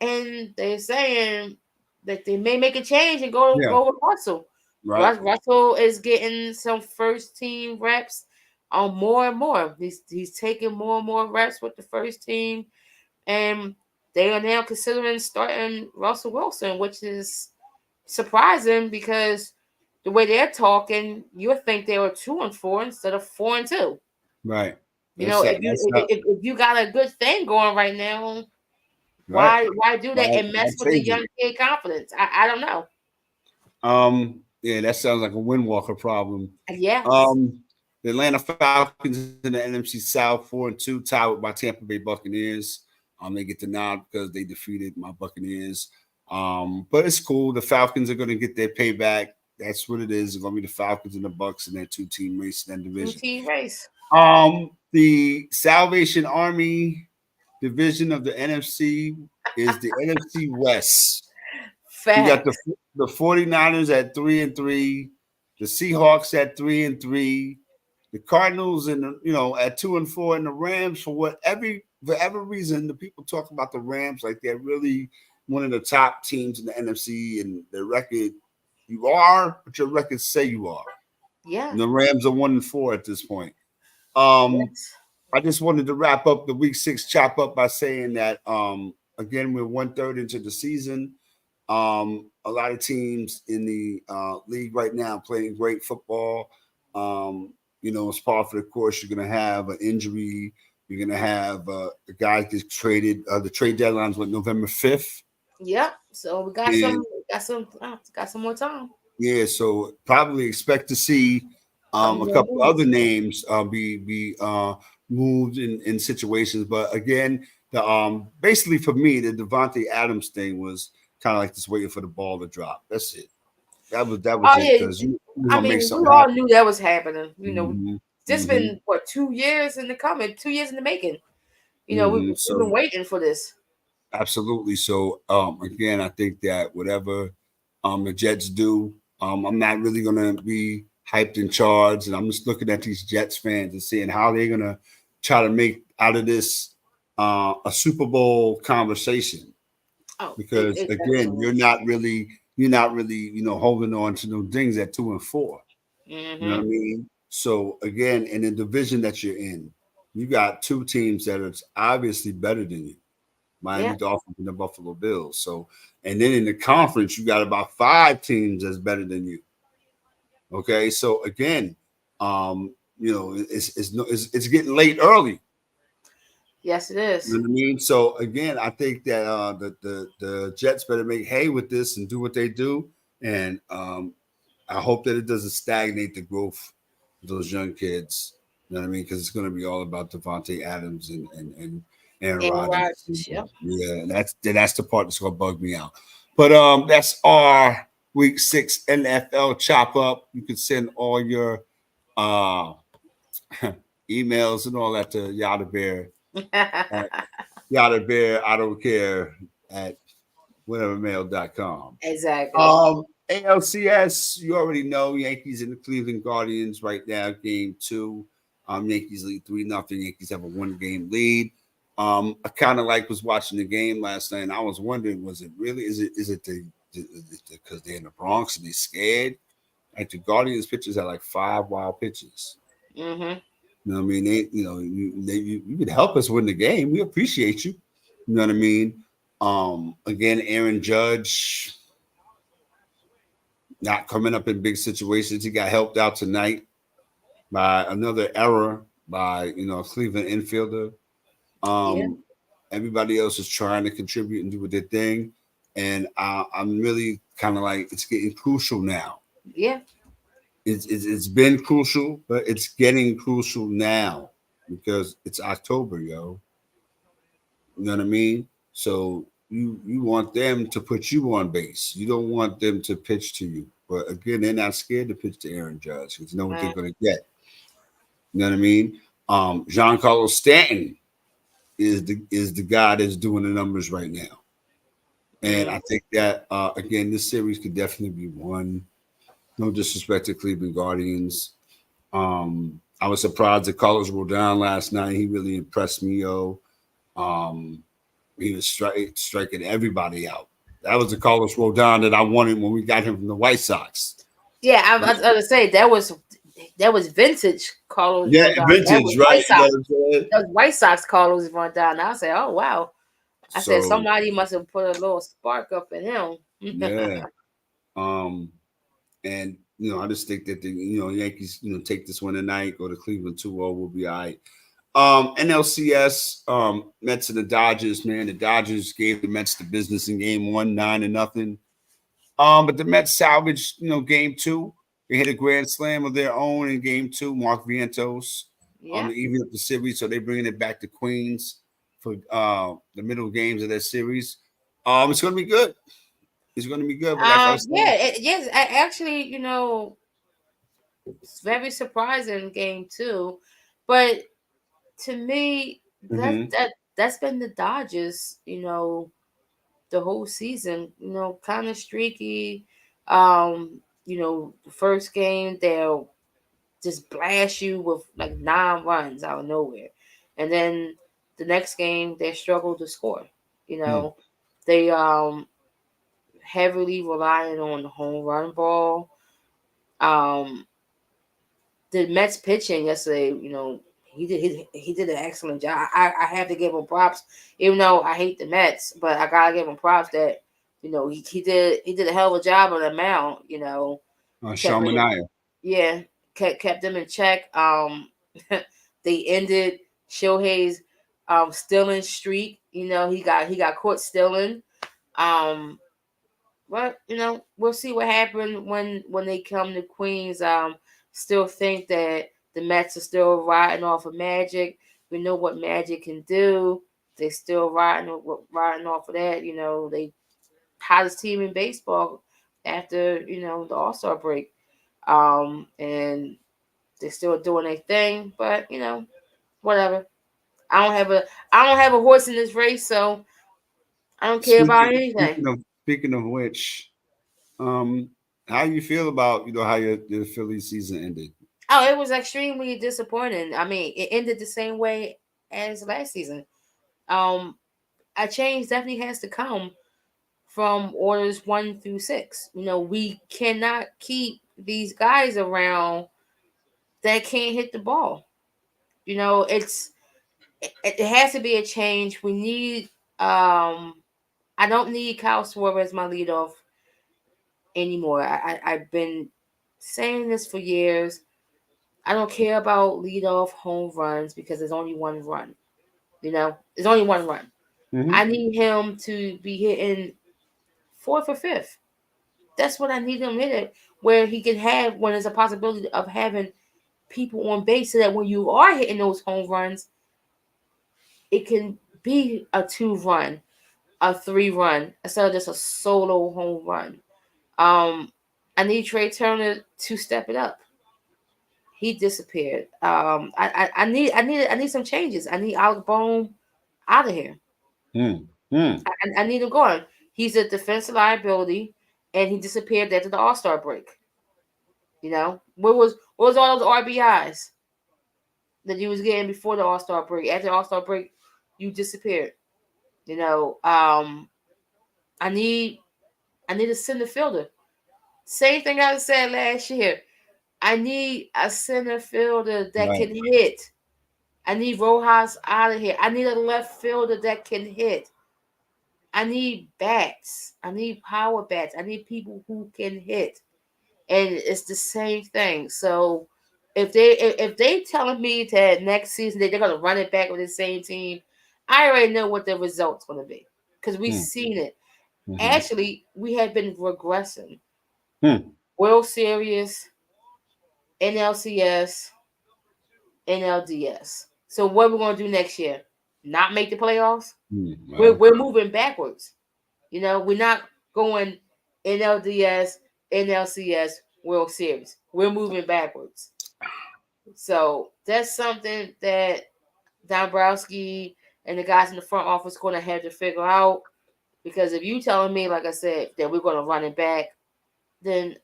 Speaker 2: and they're saying that they may make a change and
Speaker 1: Yeah.
Speaker 2: go with Russell.
Speaker 1: Right.
Speaker 2: Russell is getting some first team reps on more and more. He's taking more and more reps with the first team, and they are now considering starting Russell Wilson, which is surprising because the way they're talking, you would think they were 2-4 instead of 4-2.
Speaker 1: Right.
Speaker 2: You know,
Speaker 1: That's not
Speaker 2: if you got a good thing going right now,
Speaker 1: right.
Speaker 2: why do that and
Speaker 1: Why
Speaker 2: mess with the
Speaker 1: change
Speaker 2: young
Speaker 1: it?
Speaker 2: kid confidence? I don't know.
Speaker 1: Yeah, that sounds like a windwalker problem.
Speaker 2: Yes.
Speaker 1: Um, the Atlanta Falcons in the NFC South, 4-2, tied with my Tampa Bay Buccaneers. They get the nod because they defeated my Buccaneers. But it's cool. The Falcons are going to get their payback. That's what it is. It's going to be the Falcons and the Bucks in that two-team race in that
Speaker 2: Two
Speaker 1: division.
Speaker 2: team race.
Speaker 1: The Salvation Army division of the NFC is the NFC West. You got
Speaker 2: Facts.
Speaker 1: the 49ers at 3-3, the Seahawks at 3-3, the Cardinals and at 2-4, and the Rams for whatever reason the people talk about the Rams like they're really one of the top teams in the NFC and their record you are, but your records say you are.
Speaker 2: Yeah.
Speaker 1: And the Rams are 1-4 at this point. Um,
Speaker 2: Yes.
Speaker 1: I just wanted to wrap up the week 6 chop up by saying that again we're 1/3 into the season. A lot of teams in the league right now playing great football. As part of the course, you're going to have an injury. You're going to have a guy gets traded. The trade deadline's what, November 5th,
Speaker 2: Yep. So we
Speaker 1: and
Speaker 2: got some more time.
Speaker 1: yeah, so probably expect to see
Speaker 2: Some
Speaker 1: a
Speaker 2: more
Speaker 1: couple other
Speaker 2: moves.
Speaker 1: names be moved in situations. But again, the basically for me, the Devontae Adams thing was kind of like just waiting for the ball to drop. That's it. That was
Speaker 2: Oh
Speaker 1: it
Speaker 2: yeah.
Speaker 1: because you
Speaker 2: I
Speaker 1: gonna make
Speaker 2: mean, we
Speaker 1: something
Speaker 2: all
Speaker 1: happen.
Speaker 2: knew that was happening.
Speaker 1: Hmm.
Speaker 2: This
Speaker 1: Hmm.
Speaker 2: been what 2 years in the coming, 2 years in the making. We've been
Speaker 1: So
Speaker 2: waiting for this.
Speaker 1: absolutely. So again, I think that whatever the Jets do, I'm not really gonna be hyped in charge, and I'm just looking at these Jets fans and seeing how they're gonna try to make out of this a Super Bowl conversation.
Speaker 2: Oh,
Speaker 1: Because
Speaker 2: it
Speaker 1: again,
Speaker 2: definitely.
Speaker 1: you're not really holding on to those things at 2-4. You know what
Speaker 2: Mm-hmm.
Speaker 1: I mean? So again, in the division that you're in, you got two teams that are obviously better than you.
Speaker 2: Yeah.
Speaker 1: Miami Dolphins and the Buffalo Bills. So, and then in the conference, you got about five teams that's better than you. Okay, so again, it's no, it's getting late early.
Speaker 2: Yes, it
Speaker 1: You
Speaker 2: is.
Speaker 1: know what I mean? So again, I think that the Jets better make hay with this and do what they do, and I hope that it doesn't stagnate the growth of those young kids. You know what I mean? Because it's going to be all about Devontae Adams and Aaron
Speaker 2: Aaron
Speaker 1: Rodgers.
Speaker 2: Rodgers. Yep.
Speaker 1: Yeah, that's the part that's going to bug me out. But that's our week 6 NFL chop up. You can send all your uh emails and all that to Yada Bear at Yada Bear. I don't care at whatevermail.com.
Speaker 2: Exactly.
Speaker 1: ALCS, you already know Yankees and the Cleveland Guardians right now, game 2. Yankees lead 3-0. Yankees have a 1-game lead. I kind of like was watching the game last night, and I was wondering, was it really? Is it because they're in the Bronx and they're scared? Like the Guardians pitchers had like 5 wild pitches.
Speaker 2: Mm-hmm.
Speaker 1: You know what I mean? You could help us win the game. We appreciate you. You know what I mean? Again, Aaron Judge. not coming up in big situations. He got helped out tonight by another error by a Cleveland infielder.
Speaker 2: Yeah,
Speaker 1: Um, Everybody else is trying to contribute and do their thing, and I'm really kind of like it's getting crucial now.
Speaker 2: yeah.
Speaker 1: It's been crucial, but it's getting crucial now because it's October, yo. You know what I mean? So you want them to put you on base. You don't want them to pitch to you. But again, they're not scared to pitch to Aaron Judge because you know what they're
Speaker 2: Right.
Speaker 1: going to get. You know what I mean? Giancarlo Stanton is the guy that's doing the numbers right now, and
Speaker 2: Mm,
Speaker 1: I think that again, this series could definitely be won. No disrespect to Cleveland Guardians. I was surprised that Carlos Rodon last night. He really impressed me, yo. Um, he was striking everybody out. That was the Carlos Rodon that I wanted when we got him from the White Sox.
Speaker 2: yeah, I was gonna say that was vintage Carlos
Speaker 1: Yeah,
Speaker 2: Rodon. That
Speaker 1: vintage,
Speaker 2: was
Speaker 1: right?
Speaker 2: White
Speaker 1: You know
Speaker 2: Sox.
Speaker 1: what I'm saying?
Speaker 2: That was White Sox Carlos Rodon. I said, oh wow. I said
Speaker 1: So
Speaker 2: somebody must have put a little spark up in him.
Speaker 1: yeah. Um, and I just think that the Yankees, take this one tonight, go to Cleveland 2-0, we'll be all right. NLCS, Mets and the Dodgers, man. The Dodgers gave the Mets the business in game one, 9-0. But the Mets salvaged, game two. They hit a grand slam of their own in game two, Mark Vientos,
Speaker 2: Yeah.
Speaker 1: to even up the series. So they're bringing it back to Queens for the middle games of that series. It's going to be good. It's going to be good. But like I was
Speaker 2: Yeah.
Speaker 1: saying,
Speaker 2: Yes. Actually, it's very surprising game two, but to me, that
Speaker 1: mm-hmm,
Speaker 2: that that's been the Dodgers. The whole season. Kind of streaky. The first game they'll just blast you with like 9 runs out of nowhere, and then the next game they struggle to score. You
Speaker 1: hmm,
Speaker 2: know, they heavily relying on the home run ball. Um, the Mets pitching yesterday, he did an excellent job. I have to give him props, even though I hate the Mets, but I gotta give him props that he did a hell of a job on the mound. Kept
Speaker 1: Sean
Speaker 2: them,
Speaker 1: Manaea.
Speaker 2: yeah, kept them in check. They ended Shohei's stealing streak. He got caught stealing. Um, but we'll see what happens when they come to Queens. Still think that the Mets are still riding off of Magic. We know what Magic can do. They still riding off of that. They hottest team in baseball after the All Star break. And they're still doing their thing. But whatever. I don't have a I don't have a horse in this race, so I don't care about
Speaker 1: Speaking,
Speaker 2: anything.
Speaker 1: speaking of which, um, how you feel about how your Philly season ended?
Speaker 2: Oh, it was extremely disappointing. I mean, it ended the same way as last season. Um, a change definitely has to come from orders 1 through 6. We cannot keep these guys around that can't hit the ball. It has to be a change. We need I don't need Kyle Schwarber as my leadoff anymore. I've been saying this for years. I don't care about leadoff home runs because there's only one run. There's only one run.
Speaker 1: Mm-hmm.
Speaker 2: I need him to be hitting fourth or fifth. That's what I need him hitting, where he can have when there's a possibility of having people on base, so that when you are hitting those home runs, it can be a 2 run, a 3 run, instead of just a solo home run. Um, I need Trey Turner to step it up. He disappeared. I need some changes. I need Alec Bohm out of here.
Speaker 1: Mm-hmm.
Speaker 2: I need him gone. He's a defensive liability, and he disappeared after the All Star break. What was all those RBIs that you was getting before the All Star break? After the All Star break, you disappeared. You know, um, I need I need a center fielder. Same thing I said last year. I need a center fielder that
Speaker 1: Right.
Speaker 2: can hit. I need Rojas out of here. I need a left fielder that can hit. I need bats. I need power bats. I need people who can hit. and it's the same thing. So if they telling me that next season they're gonna run it back with the same team, I already know what the result's gonna be because we've
Speaker 1: Hmm.
Speaker 2: seen it.
Speaker 1: Mm-hmm.
Speaker 2: Actually, we have been regressing.
Speaker 1: Hmm.
Speaker 2: World Series, NLCS, NLDS. So what we're gonna do next year? Not make the playoffs? We're
Speaker 1: Well,
Speaker 2: we're moving backwards. We're not going NLDS, NLCS, World Series. We're moving backwards. So that's something that Dombrowski and the guys in the front office going to have to figure out. Because if you telling me, like I said, that we're going to run it back, then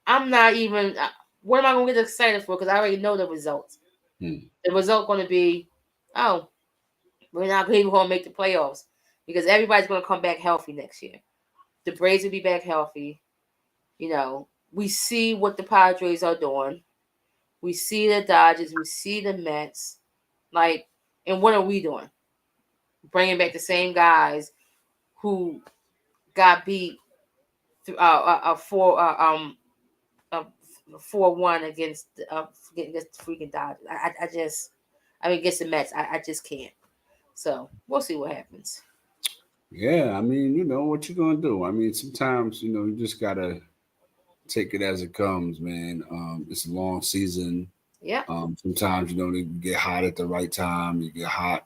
Speaker 2: I'm not even. What am I going to get excited for? Because I already know the results.
Speaker 1: hmm.
Speaker 2: The result going to be, oh, we're not even going to make the playoffs because everybody's going to come back healthy next year. The Braves will be back healthy. We see what the Padres are doing. We see the Dodgers. We see the Mets. Like, and what are we doing? Bringing back the same guys who got beat four 4-1 against the freaking Dodgers. I mean against the Mets. I just can't. So we'll see what happens.
Speaker 1: Yeah, I mean, what you gonna do? I mean, sometimes you just gotta take it as it comes, man. It's a long season.
Speaker 2: Yeah.
Speaker 1: Sometimes you get hot at the right time, you get hot,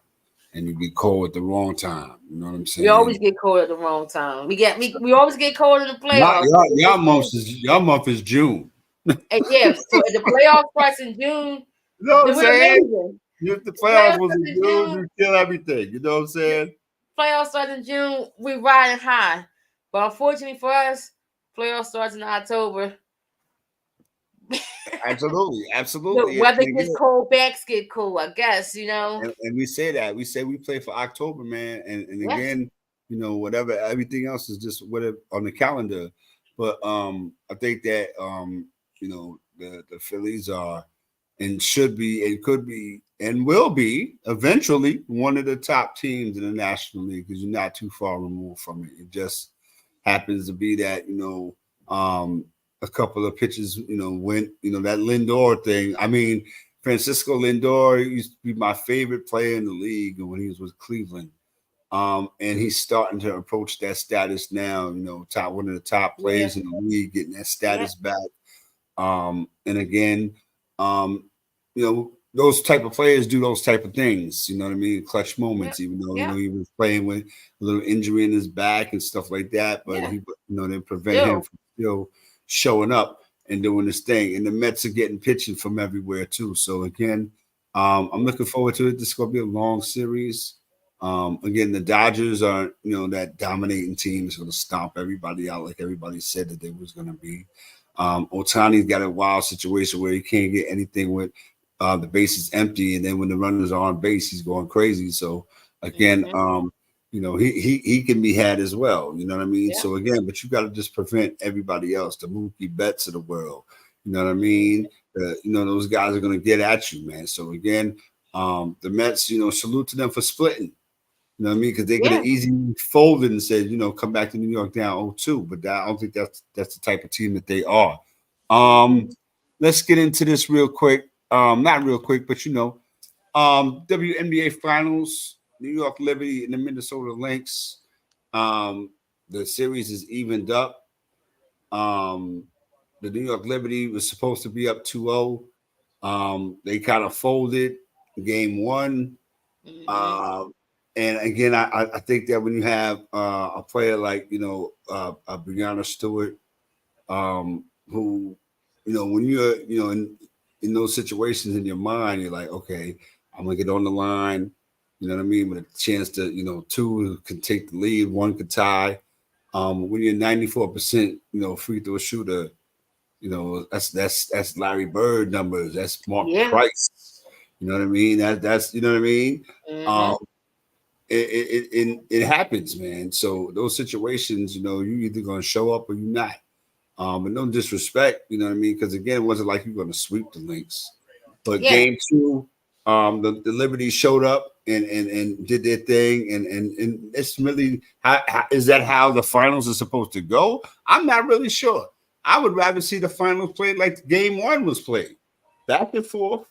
Speaker 1: and you get cold at the wrong time. You know what I'm
Speaker 2: We always
Speaker 1: saying?
Speaker 2: get cold at the wrong time. We always get cold in the
Speaker 1: Y'all,
Speaker 2: playoffs.
Speaker 1: y'all,
Speaker 2: It's
Speaker 1: y'all month
Speaker 2: crazy.
Speaker 1: is y'all month is June.
Speaker 2: And yeah, so if the playoff starts in June,
Speaker 1: You know what I'm
Speaker 2: then we're
Speaker 1: saying?
Speaker 2: amazing.
Speaker 1: If the
Speaker 2: The playoff
Speaker 1: playoffs was
Speaker 2: starts
Speaker 1: in
Speaker 2: in
Speaker 1: June,
Speaker 2: June.
Speaker 1: you kill everything. You know what I'm saying?
Speaker 2: Playoffs starts in June. We riding high, but unfortunately for us, playoffs starts in October.
Speaker 1: Absolutely,
Speaker 2: The
Speaker 1: absolutely.
Speaker 2: weather gets cold, backs get cool. I guess
Speaker 1: And we say that we say we play for October, man, and
Speaker 2: Yes.
Speaker 1: again, whatever everything else is just whatever on the calendar. But I think that the Phillies are and should be and could be and will be eventually one of the top teams in the National League because you're not too far removed from it. It just happens to be that a couple of pitches went that Lindor thing. I mean, Francisco Lindor used to be my favorite player in the league when he was with Cleveland. And he's starting to approach that status now, top one of the top
Speaker 2: Yeah.
Speaker 1: players in the league, getting that
Speaker 2: Yeah.
Speaker 1: status back. And again, um, those type of players do those type of things, you know what I mean? Clutch
Speaker 2: Yeah.
Speaker 1: moments, even though,
Speaker 2: Yeah.
Speaker 1: he was playing with a little injury in his back and stuff like that, but
Speaker 2: Yeah.
Speaker 1: they prevent him
Speaker 2: Still.
Speaker 1: from still showing up and doing this thing. And the Mets are getting pitching from everywhere too. So again, I'm looking forward to it. This is going to be a long series. Again, the Dodgers are, that dominating team is going to stomp everybody out like everybody said that they was going to be. Otani's got a wild situation where he can't get anything with the bases empty, and then when the runners are on base, he's going crazy. So again,
Speaker 2: Mm-hmm.
Speaker 1: he can be had as well. You know what I mean?
Speaker 2: Yeah.
Speaker 1: So again, but you got to just prevent everybody else, the Mookie Betts of the world. You know what I
Speaker 2: Mm-hmm.
Speaker 1: mean? Those guys are going to get at you, man. So again, the Mets, salute to them for splitting. You know what I mean? Because they could
Speaker 2: Yeah.
Speaker 1: have easily folded and said, come back to New York down 0-2. But I don't think that's the type of team that they are.
Speaker 2: Mm-hmm.
Speaker 1: Let's get into this real quick. Not real quick, but WNBA Finals, New York Liberty and the Minnesota Lynx. Um, the series is evened up. Um, the New York Liberty was supposed to be up 2-0. They kind of folded game one.
Speaker 2: Mm-hmm.
Speaker 1: Uh, and again, I think that when you have a player like Brianna Stewart, who when you're in those situations in your mind, you're like, okay, I'm gonna get on the line. You know what I mean? With a chance to two can take the lead, one could tie. When you're 94%, free throw shooter, that's Larry Bird numbers. That's Mark
Speaker 2: Yeah.
Speaker 1: Price. You know what I mean? That's you know what I mean.
Speaker 2: Mm-hmm.
Speaker 1: Um, it happens, man. So those situations, you either gonna show up or you're not. And no disrespect, you know what I mean? Because again, it wasn't like you're gonna sweep the Lynx. But
Speaker 2: Yeah.
Speaker 1: game two, the Liberty showed up and did their thing, and it's really how is that how the finals are supposed to go? I'm not really sure. I would rather see the finals played like game one was played, back and forth.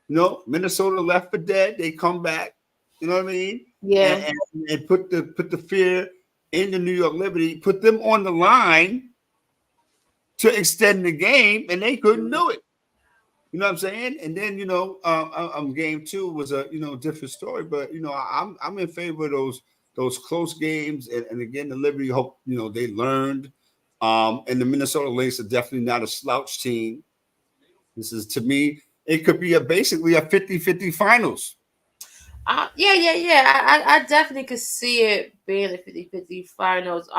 Speaker 1: Minnesota left for dead. They come back. You know what I mean?
Speaker 2: Yeah.
Speaker 1: And put the fear in the New York Liberty, put them on the line to extend the game, and they couldn't do it. You know what I'm saying? And then game two was a different story, but I'm in favor of those close games, and again the Liberty hope they learned, and the Minnesota Lynx are definitely not a slouch team. This is, to me, it could be basically a 50-50 finals.
Speaker 2: Yeah. I definitely could see it being a 50-50 finals.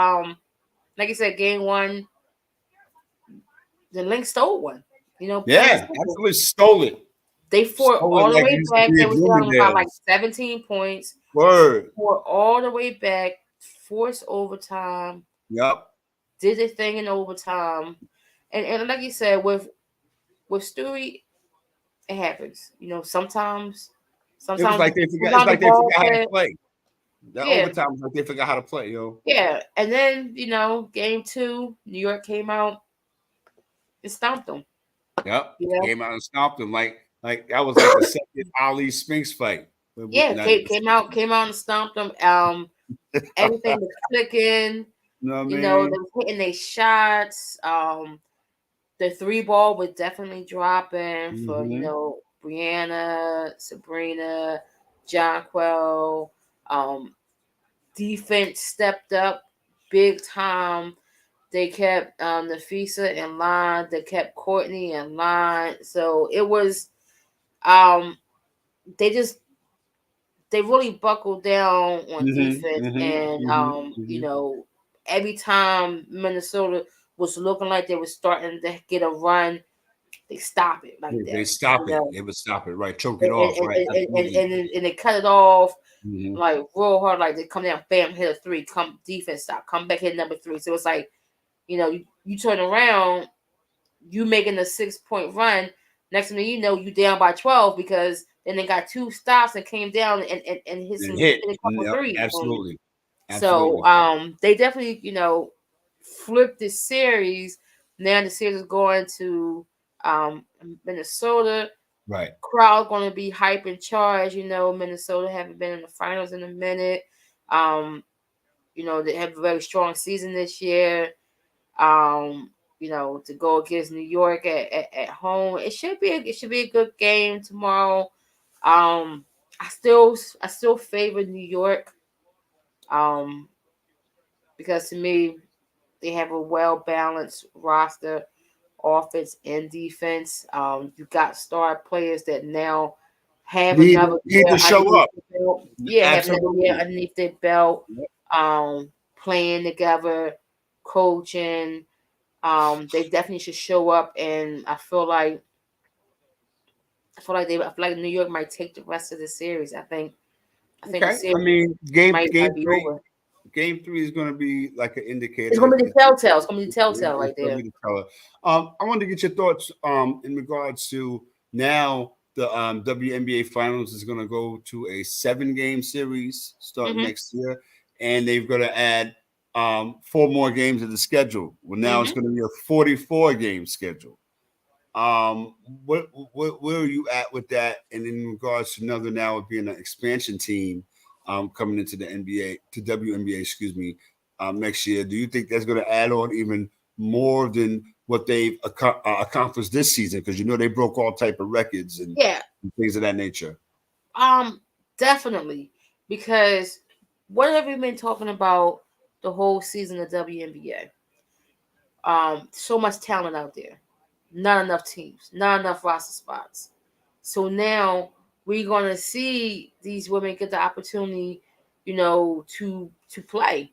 Speaker 2: Like I said, game one, the Lynx stole one.
Speaker 1: Yeah, absolutely stole it.
Speaker 2: They fought
Speaker 1: Stole
Speaker 2: all
Speaker 1: it
Speaker 2: the
Speaker 1: like it
Speaker 2: way
Speaker 1: used to
Speaker 2: back.
Speaker 1: be
Speaker 2: They
Speaker 1: at
Speaker 2: was down about like
Speaker 1: Bloomingdale's.
Speaker 2: 17 points.
Speaker 1: Word.
Speaker 2: Fought all the way back, forced overtime,
Speaker 1: Yep.
Speaker 2: did their thing in overtime. And like you said, with Stewie, it happens. Sometimes
Speaker 1: It was like they forgot. It's
Speaker 2: sometimes the
Speaker 1: like they
Speaker 2: ball
Speaker 1: forgot how to
Speaker 2: fed.
Speaker 1: play. That
Speaker 2: Yeah.
Speaker 1: overtime was like they forgot how to play, yo.
Speaker 2: Yeah. And then, game two, New York came out and stomped them.
Speaker 1: Yep.
Speaker 2: You know?
Speaker 1: Came out and stomped them like that was like the second Ali Spinks fight.
Speaker 2: Yeah,
Speaker 1: Not
Speaker 2: came,
Speaker 1: the
Speaker 2: came out, came out and stomped them. Everything was clicking.
Speaker 1: You know what I
Speaker 2: They
Speaker 1: mean?
Speaker 2: was hitting their shots. The three ball was definitely dropping for
Speaker 1: Mm-hmm.
Speaker 2: Brianna, Sabrina, Jonquel. Defense stepped up big time. They kept Nafisa in line. They kept Courtney in line. So it was they just they really buckled down on
Speaker 1: Mm-hmm.
Speaker 2: defense,
Speaker 1: Mm-hmm.
Speaker 2: and
Speaker 1: Mm-hmm. Mm-hmm.
Speaker 2: every time Minnesota was looking like they were starting to get a run, they stop it like
Speaker 1: They
Speaker 2: that.
Speaker 1: stop it. They would stop it, right? Choke it
Speaker 2: And
Speaker 1: off, right? Absolutely.
Speaker 2: they cut it off
Speaker 1: Mm-hmm.
Speaker 2: like real hard, like they come down, bam, hit a three, come defense stop, come back, hit number three. So it's like, you turn around, you making a 6-point run. Next thing you know, you down by 12 because then they got two stops and came down and
Speaker 1: And hit.
Speaker 2: hit a couple
Speaker 1: Yep.
Speaker 2: threes on you.
Speaker 1: Absolutely.
Speaker 2: So
Speaker 1: Absolutely.
Speaker 2: they definitely, flipped the series. Now the series is going to Minnesota.
Speaker 1: Right.
Speaker 2: Crowd going to be hype and charged. Minnesota haven't been in the finals in a minute. They have a very strong season this year. To go against New York at home, it should be a good game tomorrow. I still favor New York. Because to me, they have a well balanced roster, offense and defense. You got star players that now have another
Speaker 1: Need
Speaker 2: year
Speaker 1: to show
Speaker 2: underneath
Speaker 1: up.
Speaker 2: their belt. Yeah, have another year
Speaker 1: Absolutely.
Speaker 2: underneath their belt.
Speaker 1: Yep.
Speaker 2: Playing together, coaching. They definitely should show up, and I feel like New York might take the rest of the series. I think the
Speaker 1: Okay. I
Speaker 2: series
Speaker 1: mean, game
Speaker 2: might
Speaker 1: game
Speaker 2: be
Speaker 1: three.
Speaker 2: over.
Speaker 1: Game three is going to be like an
Speaker 2: It's
Speaker 1: indicator.
Speaker 2: gonna be the telltale. It's gonna be the telltale right
Speaker 1: It's going to
Speaker 2: there.
Speaker 1: be the color. I wanted to get your thoughts in regards to now the WNBA Finals is going to go to a 7-game series starting
Speaker 2: Mhm.
Speaker 1: next year, and they've got to add 4 more games to the schedule. Well, now it's
Speaker 2: Mhm.
Speaker 1: going to be a 44-game schedule. Um, where are you at with that? And in regards to another now being an expansion team coming into the NBA to WNBA, excuse me, next year, do you think that's going to add on even more than what they've accomplished this season? Because they broke all type of records
Speaker 2: Yeah.
Speaker 1: and things of that nature.
Speaker 2: Definitely, because what have we been talking about the whole season of WNBA? So much talent out there, not enough teams, not enough roster spots. So now we're gonna see these women get the opportunity, to play.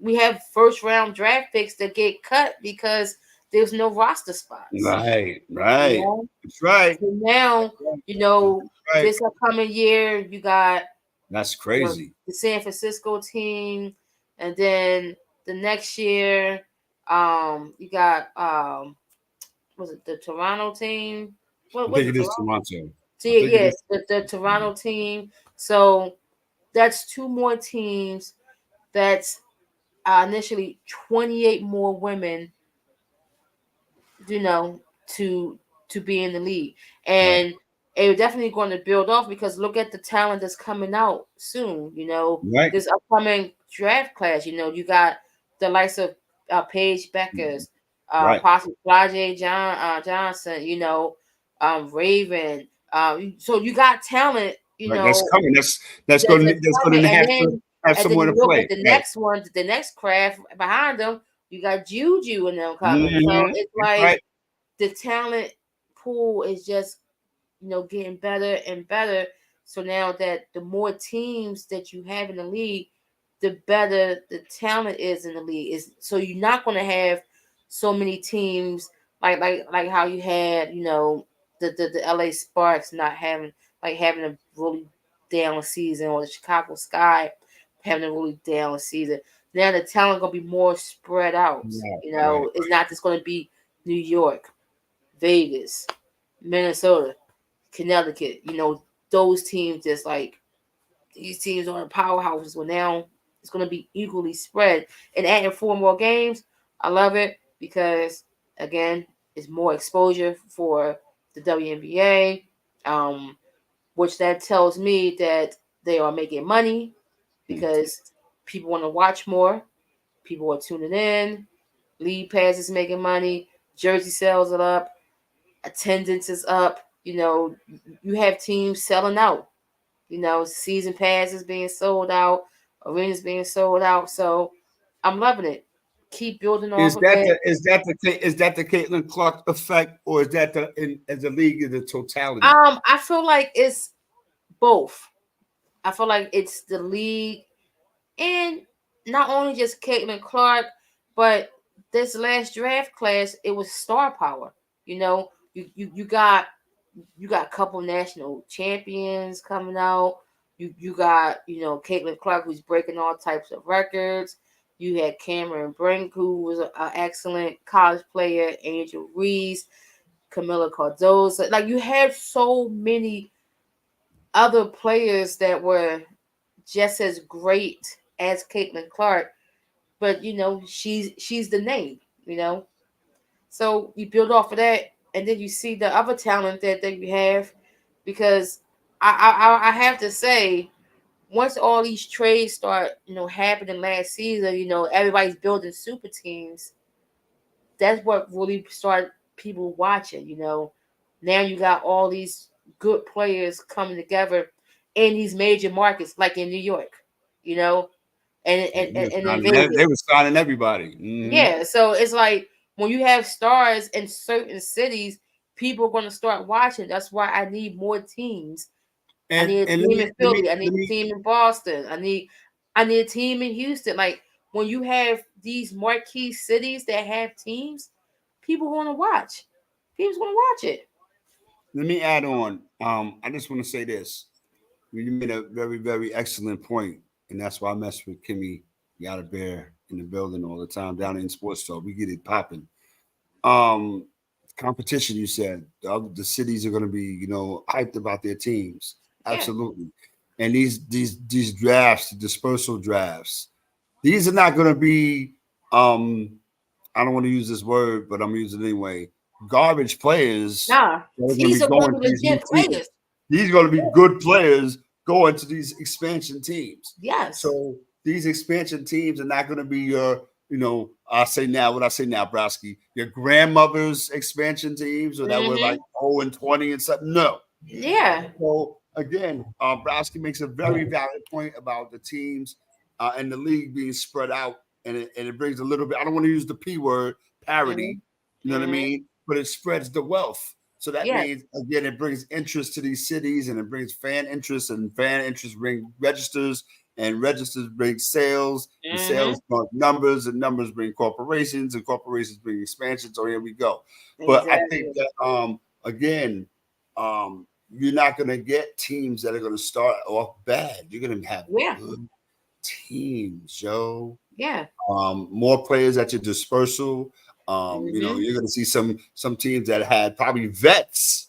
Speaker 2: We have first round draft picks that get cut because there's no roster spots.
Speaker 1: Right,
Speaker 2: You
Speaker 1: right,
Speaker 2: know,
Speaker 1: that's right,
Speaker 2: so now
Speaker 1: right.
Speaker 2: this upcoming year you got
Speaker 1: That's crazy.
Speaker 2: the San Francisco team, and then the next year, you got was it the Toronto team? What
Speaker 1: I
Speaker 2: was
Speaker 1: think
Speaker 2: it?
Speaker 1: it is
Speaker 2: Toronto?
Speaker 1: Toronto.
Speaker 2: So
Speaker 1: I think it
Speaker 2: yes,
Speaker 1: is.
Speaker 2: the Toronto team. So that's two more teams. That's initially 28 more women you know, to be in the league.
Speaker 1: Right.
Speaker 2: And they're definitely going to build off because look at the talent that's coming out soon. You know,
Speaker 1: Right.
Speaker 2: this upcoming draft class. You know, you got the likes of Paige Beckers,
Speaker 1: Right.
Speaker 2: possibly Johnson. You know, Raven. So you got talent. You
Speaker 1: Right. That's
Speaker 2: know,
Speaker 1: coming. That's
Speaker 2: that's
Speaker 1: going.
Speaker 2: that's
Speaker 1: That's going
Speaker 2: coming.
Speaker 1: to have
Speaker 2: And then
Speaker 1: somewhere
Speaker 2: you
Speaker 1: to
Speaker 2: look
Speaker 1: play.
Speaker 2: at the
Speaker 1: Right.
Speaker 2: next one, the next craft behind them. You got Juju and them coming. So
Speaker 1: Mm-hmm.
Speaker 2: it's
Speaker 1: That's
Speaker 2: like
Speaker 1: right.
Speaker 2: the talent pool is just getting better and better. So now that the more teams that you have in the league, the better the talent is in the league. Is so you're not going to have so many teams like how you had the LA Sparks not having a really down season, or the Chicago Sky having a really down season. Now the talent gonna be more spread out.
Speaker 1: Right. Right.
Speaker 2: It's not just gonna be New York, Vegas, Minnesota, Connecticut. Those teams just like these teams are powerhouses. Well, now it's going to be equally spread. And adding 4 more games, I love it because again, it's more exposure for the WNBA, which that tells me that they are making money because people want to watch more. People are tuning in. League pass is making money. Jersey sales are up. Attendance is up. You have teams selling out. Season passes being sold out, arenas being sold out. So I'm loving it. Keep building off
Speaker 1: Is
Speaker 2: of
Speaker 1: that
Speaker 2: it.
Speaker 1: the Caitlin Clark effect, or is that as a league in the totality?
Speaker 2: I feel like it's both. I feel like it's the league, and not only just Caitlin Clark, but this last draft class, it was star power. You got a couple national champions coming out. You got Caitlin Clark, who's breaking all types of records. You had Cameron Brink, who was an excellent college player. Angel Reese, Camila Cardoza. Like you had so many other players that were just as great as Caitlin Clark, but she's the name. You know, so you build off of that, and then you see the other talent that you have, because I have to say, once all these trades start happening last season, everybody's building super teams. That's what really started people watching. Now you got all these good players coming together in these major markets, like in New York, you know, and in
Speaker 1: They
Speaker 2: Vegas.
Speaker 1: were signing everybody. Mm-hmm.
Speaker 2: Yeah, so it's like when you have stars in certain cities, people are going to start watching. That's why I need more teams. I
Speaker 1: And
Speaker 2: need a
Speaker 1: and
Speaker 2: team in Philly. I need
Speaker 1: let
Speaker 2: a
Speaker 1: me
Speaker 2: team in Boston. I need a team in Houston. Like when you have these marquee cities that have teams, people want to watch. People's going to watch it.
Speaker 1: add on. I just want to say this. You made a very, very excellent point, and that's why I mess with Kimmy Yadabear in the building all the time down in sports talk. We get it popping. Um, Competition. You said the cities are going to be, hyped about their teams.
Speaker 2: Yeah.
Speaker 1: Absolutely. And these drafts, the dispersal drafts, these are not going to be. Um, I don't want to use this word, but I'm using it anyway. Garbage players
Speaker 2: Nah,
Speaker 1: that are going to
Speaker 2: these
Speaker 1: be
Speaker 2: are going
Speaker 1: going
Speaker 2: to
Speaker 1: to
Speaker 2: be
Speaker 1: these new
Speaker 2: legit
Speaker 1: teams.
Speaker 2: players.
Speaker 1: These are going to be good players going to these expansion teams.
Speaker 2: Yes.
Speaker 1: So these expansion teams are not going to be your, I say now, what I say now, Browski, your grandmother's expansion teams, or that were like
Speaker 2: Mm-hmm.
Speaker 1: 0 and 20 and something. No.
Speaker 2: Yeah.
Speaker 1: So again, Browski makes a very valid point about the teams and the league being spread out, and it brings a little bit. I don't want to use the P word, parity. You
Speaker 2: Mm-hmm.
Speaker 1: know what I
Speaker 2: Mm-hmm.
Speaker 1: mean? But it spreads the wealth. So that
Speaker 2: Yes.
Speaker 1: means again, it brings interest to these cities, and it brings fan interest, and fan interest bring registers, and registers bring sales, and
Speaker 2: Mm-hmm.
Speaker 1: sales bring numbers, and numbers bring corporations, and corporations bring expansion. So here we go. But I think
Speaker 2: Exactly.
Speaker 1: that again, you're not going to get teams that are going to start off bad. You're going to have
Speaker 2: Yeah.
Speaker 1: good teams, Joe.
Speaker 2: Yeah.
Speaker 1: More players at your dispersal.
Speaker 2: Mm-hmm.
Speaker 1: You're going to see some teams that had probably vets.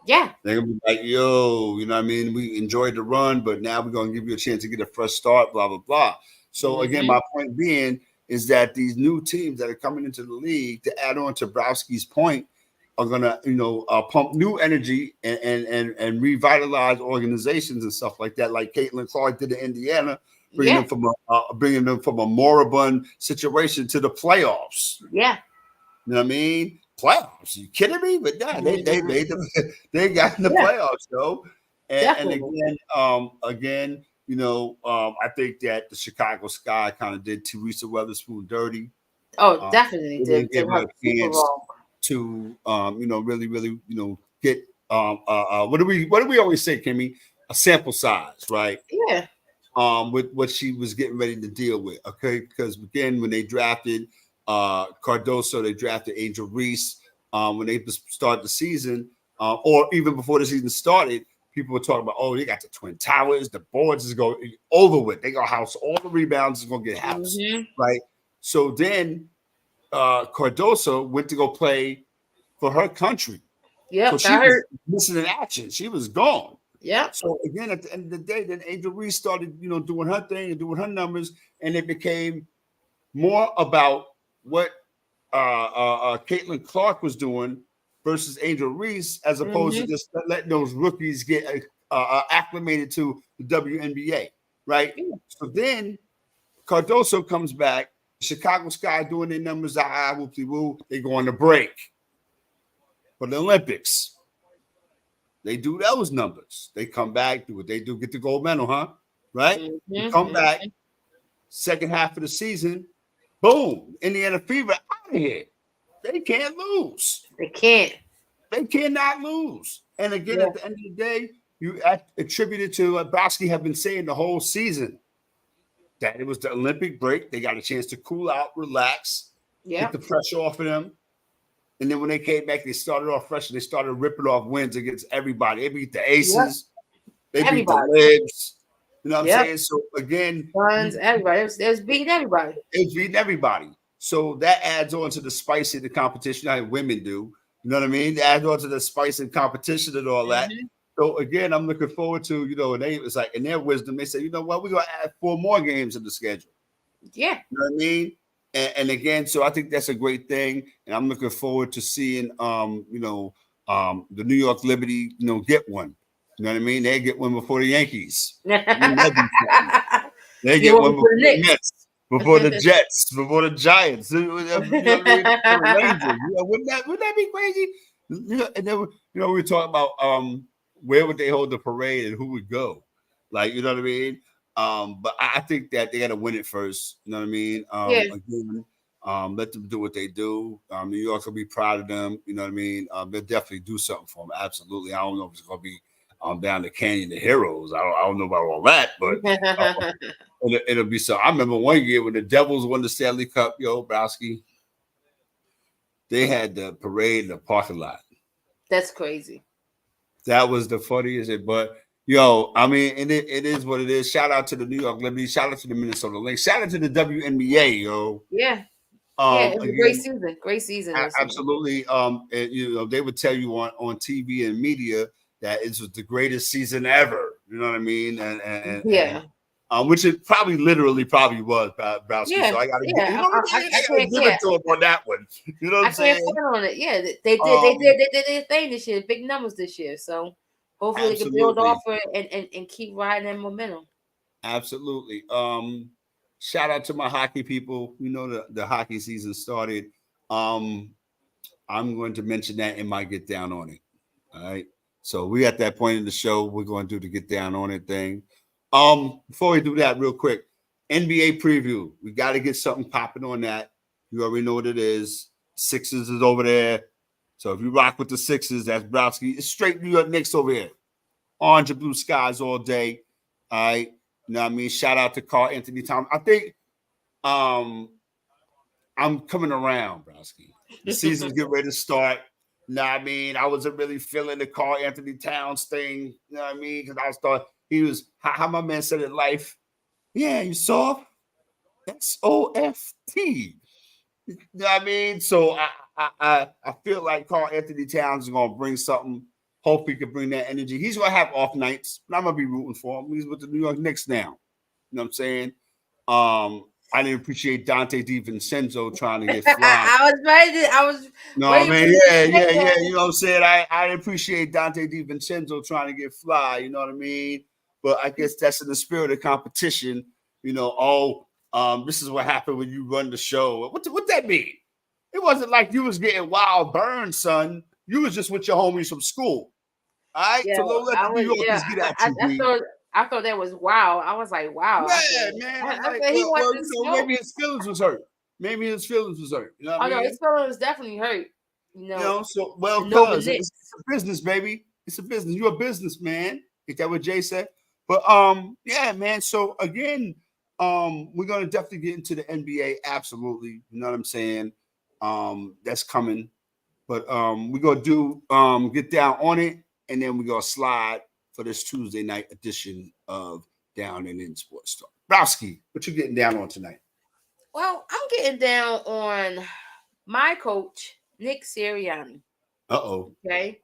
Speaker 2: Yeah.
Speaker 1: They're gonna be like, yo, you know what I mean? We enjoyed the run, but now we're gonna give you a chance to get a fresh start, blah, blah, blah. So again,
Speaker 2: Mm-hmm.
Speaker 1: my point being, is that these new teams that are coming into the league, to add on to Browski's point, are gonna, pump new energy and revitalize organizations and stuff like that, like Caitlin Clark did in Indiana, bringing
Speaker 2: Yeah.
Speaker 1: them from a moribund situation to the playoffs.
Speaker 2: Yeah.
Speaker 1: You know what I mean? Playoffs? You kidding me? But nah, they made them. They got in the
Speaker 2: Yeah.
Speaker 1: playoffs, though. And
Speaker 2: Definitely.
Speaker 1: again, I think that the Chicago Sky kind of did Teresa Weatherspoon dirty.
Speaker 2: Oh, definitely.
Speaker 1: They didn't
Speaker 2: Did
Speaker 1: give her
Speaker 2: her
Speaker 1: a
Speaker 2: super
Speaker 1: chance
Speaker 2: wrong.
Speaker 1: to, really, really, get what do we always say, Kimmy? A sample size, right?
Speaker 2: Yeah.
Speaker 1: With what she was getting ready to deal with. Okay, because again, when they drafted Cardoso, they drafted Angel Reese. When they started the season, or even before the season started, people were talking about, oh, they got the Twin Towers, the boards is going over with. They gonna house all the rebounds is gonna get housed, right? So then Cardoso went to go play for her country. So
Speaker 2: Yep.
Speaker 1: she
Speaker 2: Got
Speaker 1: was
Speaker 2: hurt.
Speaker 1: missing in action. She was gone.
Speaker 2: Yep.
Speaker 1: So again, at the end of the day, then Angel Reese started, doing her thing and doing her numbers, and it became more about what Caitlin Clark was doing versus Angel Reese, as opposed to just letting those rookies get acclimated to the WNBA, right?
Speaker 2: Yeah.
Speaker 1: So then Cardoso comes back, Chicago Sky doing their numbers, whoopsie woo, they go on the break for the Olympics. They do those numbers. They come back, do what they do, get the gold medal, huh? Right? They come back, second half of the season, boom, Indiana Fever out of here. They can't lose.
Speaker 2: They can't.
Speaker 1: They cannot lose. And again, at the end of the day, you attribute it to what Bosky have been saying the whole season, that it was the Olympic break. They got a chance to cool out, relax, get the pressure off of them. And then when they came back, they started off fresh and they started ripping off wins against everybody. They beat the Aces. They beat the Libs. You know what I'm saying? So again,
Speaker 2: everybody. It was beating everybody.
Speaker 1: It was beating everybody. So that adds on to the spice of the competition, how women do. You know what I mean? It adds on to the spice and competition and all that. So again, I'm looking forward to, and it's like in their wisdom, they say, you know what, we're gonna add 4 more games in the schedule.
Speaker 2: Yeah.
Speaker 1: You know what I mean? And again, so I think that's a great thing. And I'm looking forward to seeing the New York Liberty, get one. You know what I mean? They get one before the Yankees. They get one before the Mets, before the Jets, before the Giants. You know what I mean? The Rangers. Wouldn't that be crazy? And then we were talking about where would they hold the parade and who would go? Like, you know what I mean? But I think that they got to win it first. You know what I mean? Again, let them do what they do. New York will be proud of them. You know what I mean? They'll definitely do something for them. Absolutely. I don't know if it's going to be down the Canyon to Heroes. I don't know about all that, but it'll be so. I remember one year when the Devils won the Stanley Cup, Browski, they had the parade in the parking lot.
Speaker 2: That's crazy.
Speaker 1: That was the funniest. But I mean, it is what it is. Shout out to the New York Liberty. Shout out to the Minnesota Lynx. Shout out to the WNBA,
Speaker 2: Yeah. It was a great season. Great season.
Speaker 1: Absolutely. They would tell you on TV and media that it was the greatest season ever. You know what I mean? Which it probably literally was, Browski.
Speaker 2: Yeah,
Speaker 1: so I gotta
Speaker 2: I
Speaker 1: give it to him on that one. You know what I'm saying?
Speaker 2: I can't front on it. Yeah, they did their thing this year, big numbers this year. So hopefully they can build off it and keep riding that momentum.
Speaker 1: Absolutely. Shout out to my hockey people. The hockey season started. I'm going to mention that in my Get Down on It. All right. So we at that point in the show, we're going to do the Get Down on It thing. Before we do that, real quick, NBA preview. We got to get something popping on that. You already know what it is. Sixers is over there. So if you rock with the Sixers, that's Browski. It's straight New York Knicks over here. Orange and blue skies all day. All right. You know what I mean? Shout out to Carl Anthony Towns. I think I'm coming around, Browski. The season's getting ready to start. You know what I mean? I wasn't really feeling the Carl Anthony Towns thing. You know what I mean? Because I thought he was, how my man said in life, yeah, you soft. S-O-F-T. You know what I mean? So I feel like Carl Anthony Towns is going to bring something. Hope he can bring that energy. He's going to have off nights, but I'm going to be rooting for him. He's with the New York Knicks now. You know what I'm saying? I didn't appreciate Dante DiVincenzo trying to get fly.
Speaker 2: I was ready. I was
Speaker 1: No, I
Speaker 2: waiting for
Speaker 1: mean,
Speaker 2: you to
Speaker 1: yeah,
Speaker 2: say
Speaker 1: yeah, yeah.
Speaker 2: that.
Speaker 1: You know what I'm saying? I appreciate Dante DiVincenzo trying to get fly. You know what I mean? But I guess that's in the spirit of competition. You know, this is what happened when you run the show. What that mean? It wasn't like you was getting wild burn, son. You was just with your homies from school. All right,
Speaker 2: Yeah,
Speaker 1: so don't let
Speaker 2: I
Speaker 1: the New
Speaker 2: was. Yeah,
Speaker 1: Yorkers get at you, B.
Speaker 2: I thought that was wow. I was like, wow.
Speaker 1: Yeah, man. I'm
Speaker 2: I
Speaker 1: like,
Speaker 2: said he
Speaker 1: well,
Speaker 2: wanted to
Speaker 1: you know,
Speaker 2: smoke.
Speaker 1: maybe his feelings was hurt. Maybe his feelings was hurt. You know what I
Speaker 2: Oh no,
Speaker 1: mean?
Speaker 2: his feelings was definitely hurt.
Speaker 1: You know, so well,
Speaker 2: To know the
Speaker 1: cuz it's
Speaker 2: Knicks.
Speaker 1: a business, baby. It's a business. You're a businessman. Ain't that what Jay said? But yeah, man. So again, we're gonna definitely get into the NBA. Absolutely. You know what I'm saying? That's coming. But we're gonna do get down on it, and then we're gonna slide for this Tuesday night edition of Down and In Sports Talk. Browski, what you getting down on tonight?
Speaker 2: Well, I'm getting down on my coach, Nick Sirianni.
Speaker 1: Uh-oh.
Speaker 2: Okay.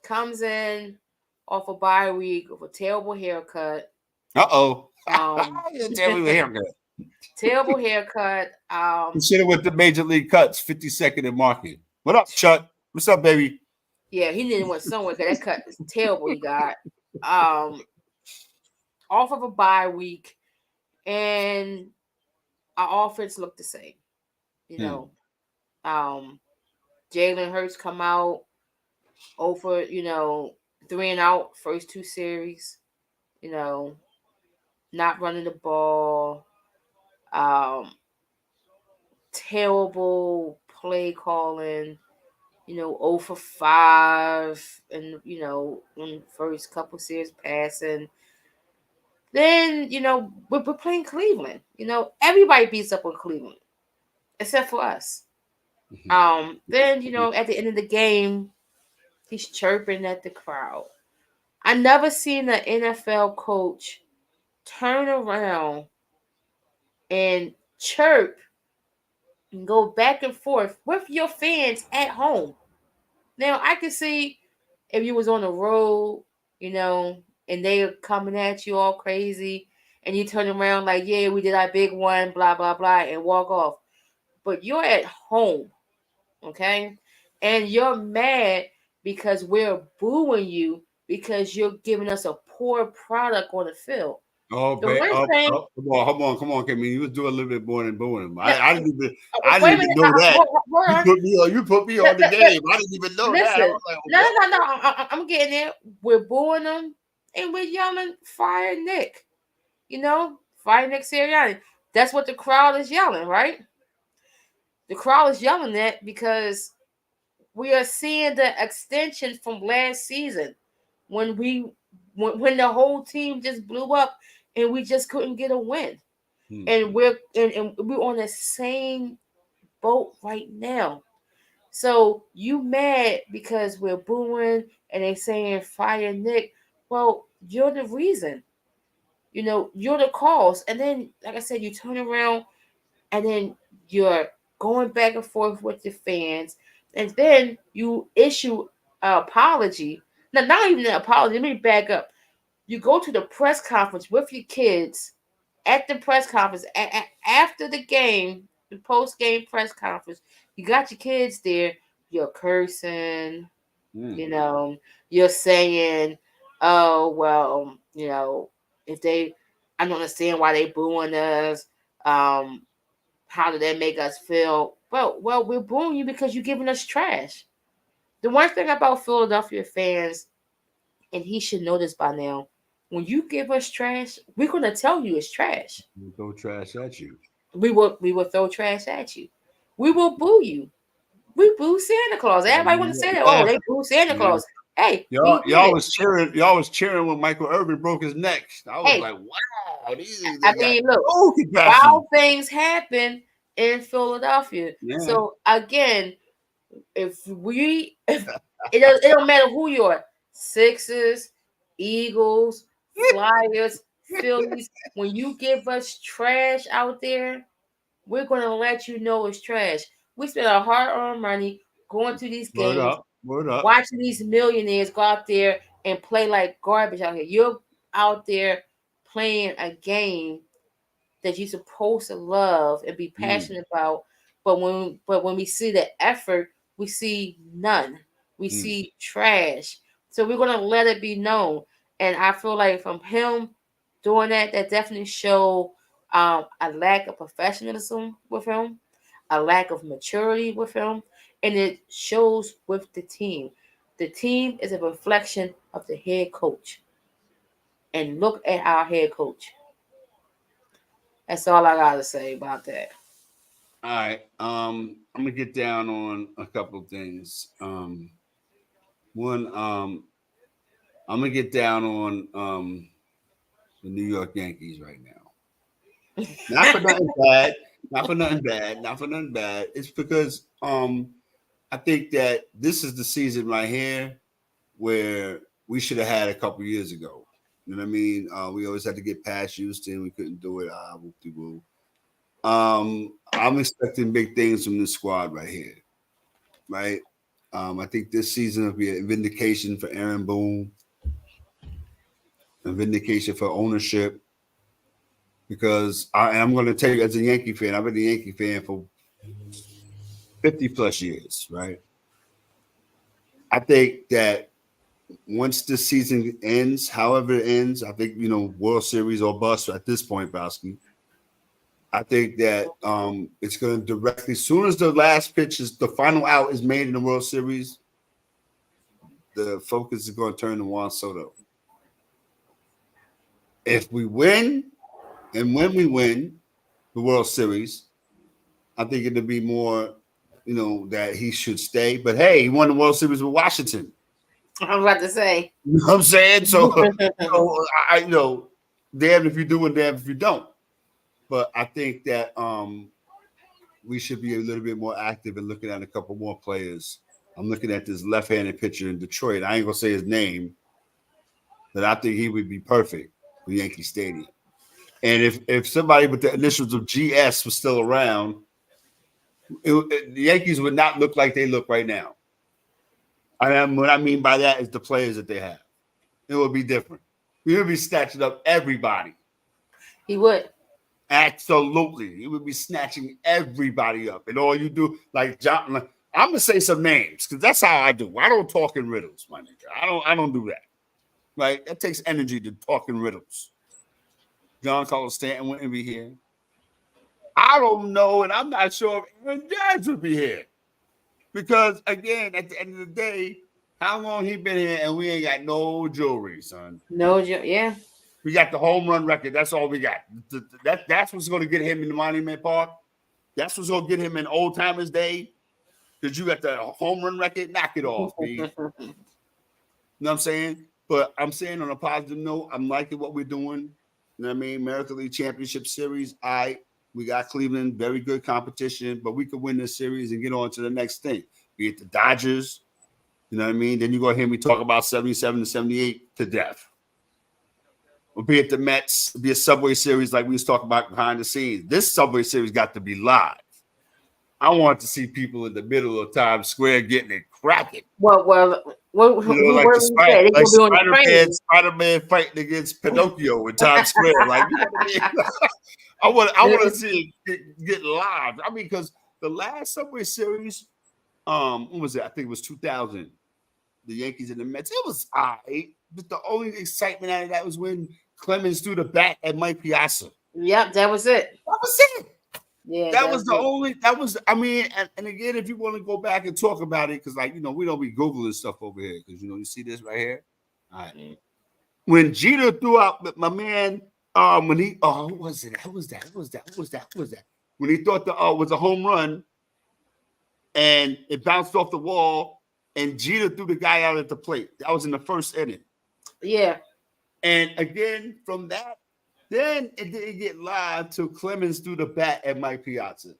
Speaker 2: Comes in off a bye week with a terrible haircut.
Speaker 1: Uh-oh.
Speaker 2: Um
Speaker 1: Tell me what haircut.
Speaker 2: terrible haircut.
Speaker 1: You should have went to Major League Cuts, 52nd and market. What up, Chuck? What's up, baby?
Speaker 2: Yeah, he needed went somewhere because that cut is terrible he got. Um off of a bye week, and our offense looked the same. You know. Um Jalen Hurts come out over, 3 and out first two series, you know, not running the ball, um, terrible play calling, 0 for 5, and, in first couple series passing. Then, we're playing Cleveland. Everybody beats up on Cleveland except for us. Then, at the end of the game, he's chirping at the crowd. I never seen an NFL coach turn around and chirp and go back and forth with your fans at home. Now I can see if you was on the road, and they are coming at you all crazy, and you turn around like, yeah, we did our big one, blah blah blah, and walk off. But you're at home, okay, and you're mad because we're booing you because you're giving us a poor product on the field.
Speaker 1: Oh,
Speaker 2: The
Speaker 1: babe.
Speaker 2: one
Speaker 1: Oh,
Speaker 2: thing,
Speaker 1: oh, come on, Kimmy. You was doing a little bit more than booing him.
Speaker 2: now,
Speaker 1: I
Speaker 2: wait a
Speaker 1: didn't even
Speaker 2: minute,
Speaker 1: know that.
Speaker 2: hold on.
Speaker 1: You put me on the game. I didn't even know that. I
Speaker 2: Listen,
Speaker 1: was like,
Speaker 2: no,
Speaker 1: what?
Speaker 2: no, no, no. I'm getting there. We're booing them, and we're yelling, "Fire Nick!" Fire Nick Sirianni. That's what the crowd is yelling, right? The crowd is yelling that because we are seeing the extension from last season when when the whole team just blew up and we just couldn't get a win. And we're on the same boat right now. So you mad because we're booing and they saying fire Nick. Well, you're the reason. You're the cause. And then, like I said, you turn around and then you're going back and forth with the fans, and then you issue an apology. Now, not even an apology. Let me back up. You go to the press conference with your kids at the press conference after the game, the post game press conference. You got your kids there. You're cursing. You're saying, "Oh well, if they, I don't understand why they booing us. Um, how did that make us feel? Well, we're booing you because you're giving us trash." The one thing about Philadelphia fans, and he should know this by now, when you give us trash, we're gonna tell you it's trash.
Speaker 1: We throw trash at you.
Speaker 2: We will throw trash at you. We will boo you. We boo Santa Claus. Everybody want to say that. Oh,
Speaker 1: Yeah,
Speaker 2: they boo Santa
Speaker 1: yeah.
Speaker 2: Claus. Hey, he
Speaker 1: Y'all,
Speaker 2: did
Speaker 1: y'all
Speaker 2: it.
Speaker 1: was cheering. Y'all was cheering when Michael Irvin broke his neck. I was
Speaker 2: Hey,
Speaker 1: like, wow, they
Speaker 2: I
Speaker 1: got
Speaker 2: mean, look,
Speaker 1: no capacity.
Speaker 2: wild things happen in Philadelphia.
Speaker 1: Yeah.
Speaker 2: So again, if it don't matter who you are, Sixers, Eagles, Flyers, Phillies, when you give us trash out there, we're gonna let you know it's trash. We spend our hard-earned money going to these
Speaker 1: Word
Speaker 2: games,
Speaker 1: up. Word up.
Speaker 2: watching these millionaires go out there and play like garbage out here. You're out there playing a game that you're supposed to love and be passionate about. But when we see the effort, we see none. We see trash. So we're gonna let it be known. And I feel like from him doing that, that definitely showed a lack of professionalism with him, a lack of maturity with him, and it shows with the team. The team is a reflection of the head coach. And look at our head coach. That's all I gotta say about that.
Speaker 1: All right. I'm gonna get down on a couple of things. One, I'm gonna get down on the New York Yankees right now. Not for nothing bad. Not for nothing bad. Not for nothing bad. It's because I think that this is the season right here where we should have had a couple years ago. You know what I mean? We always had to get past Houston. We couldn't do it. Whoop-de-woo. I'm expecting big things from this squad right here, right? I think this season will be a vindication for Aaron Boone, a vindication for ownership, because I'm going to tell you as a Yankee fan, I've been a Yankee fan for 50 plus years, right? I think that once this season ends, however it ends, I think, World Series or bust at this point, Bowski. I think that it's going to directly, as soon as the last pitch is, the final out is made in the World Series, the focus is going to turn to Juan Soto. If we win, and when we win the World Series, I think it'll be more, that he should stay. But hey, he won the World Series with Washington.
Speaker 2: I was about to say.
Speaker 1: You know what I'm saying? So I damn if you do and damn if you don't. But I think that we should be a little bit more active in looking at a couple more players. I'm looking at this left-handed pitcher in Detroit. I ain't gonna say his name, but I think he would be perfect for Yankee Stadium. And if somebody with the initials of GS was still around, the Yankees would not look like they look right now. What I mean by that is the players that they have. It would be different. We would be snatching up everybody.
Speaker 2: He would.
Speaker 1: Absolutely. He would be snatching everybody up. And all you do, like John, I'm going to say some names because that's how I do. I don't talk in riddles, my nigga. I don't do that. Right? That takes energy to talk in riddles. John Carlos Stanton wouldn't be here. I don't know, and I'm not sure if Aaron Judge would be here. Because, again, at the end of the day, how long he been here and we ain't got no jewelry, son.
Speaker 2: Yeah.
Speaker 1: We got the home run record. That's all we got. That's what's going to get him in the Monument Park. That's what's going to get him in Old Timers Day. Because you got the home run record. Knock it off, B. You know what I'm saying? But I'm saying on a positive note, I'm liking what we're doing. You know what I mean? American League Championship Series. We got Cleveland, very good competition, but we could win this series and get on to the next thing. Be it the Dodgers, you know what I mean? Then you're going to hear me talk about 77 to 78 to death. Or be it the Mets, be a Subway Series like we was talking about behind the scenes. This Subway Series got to be live. I want to see people in the middle of Times Square getting it cracking.
Speaker 2: What
Speaker 1: Spider-Man fighting against Pinocchio in Times Square. Like, you know what I mean? I want to see it get live. I mean, because the last Subway Series, what was it? I think it was 2000. The Yankees and the Mets. It was all right. But the only excitement out of that was when Clemens threw the bat at Mike Piazza.
Speaker 2: Yep, that was it.
Speaker 1: That was it.
Speaker 2: Yeah,
Speaker 1: that was the only. That was. I mean, and again, if you want to go back and talk about it, because we don't be googling stuff over here, because you see this right here. All right. When Jeter threw out my man. When he what was it? Who was that? When he thought was a home run, and it bounced off the wall, and Jeter threw the guy out at the plate. That was in the first inning.
Speaker 2: Yeah.
Speaker 1: And again, from that, then it didn't get live till Clemens threw the bat at Mike Piazza.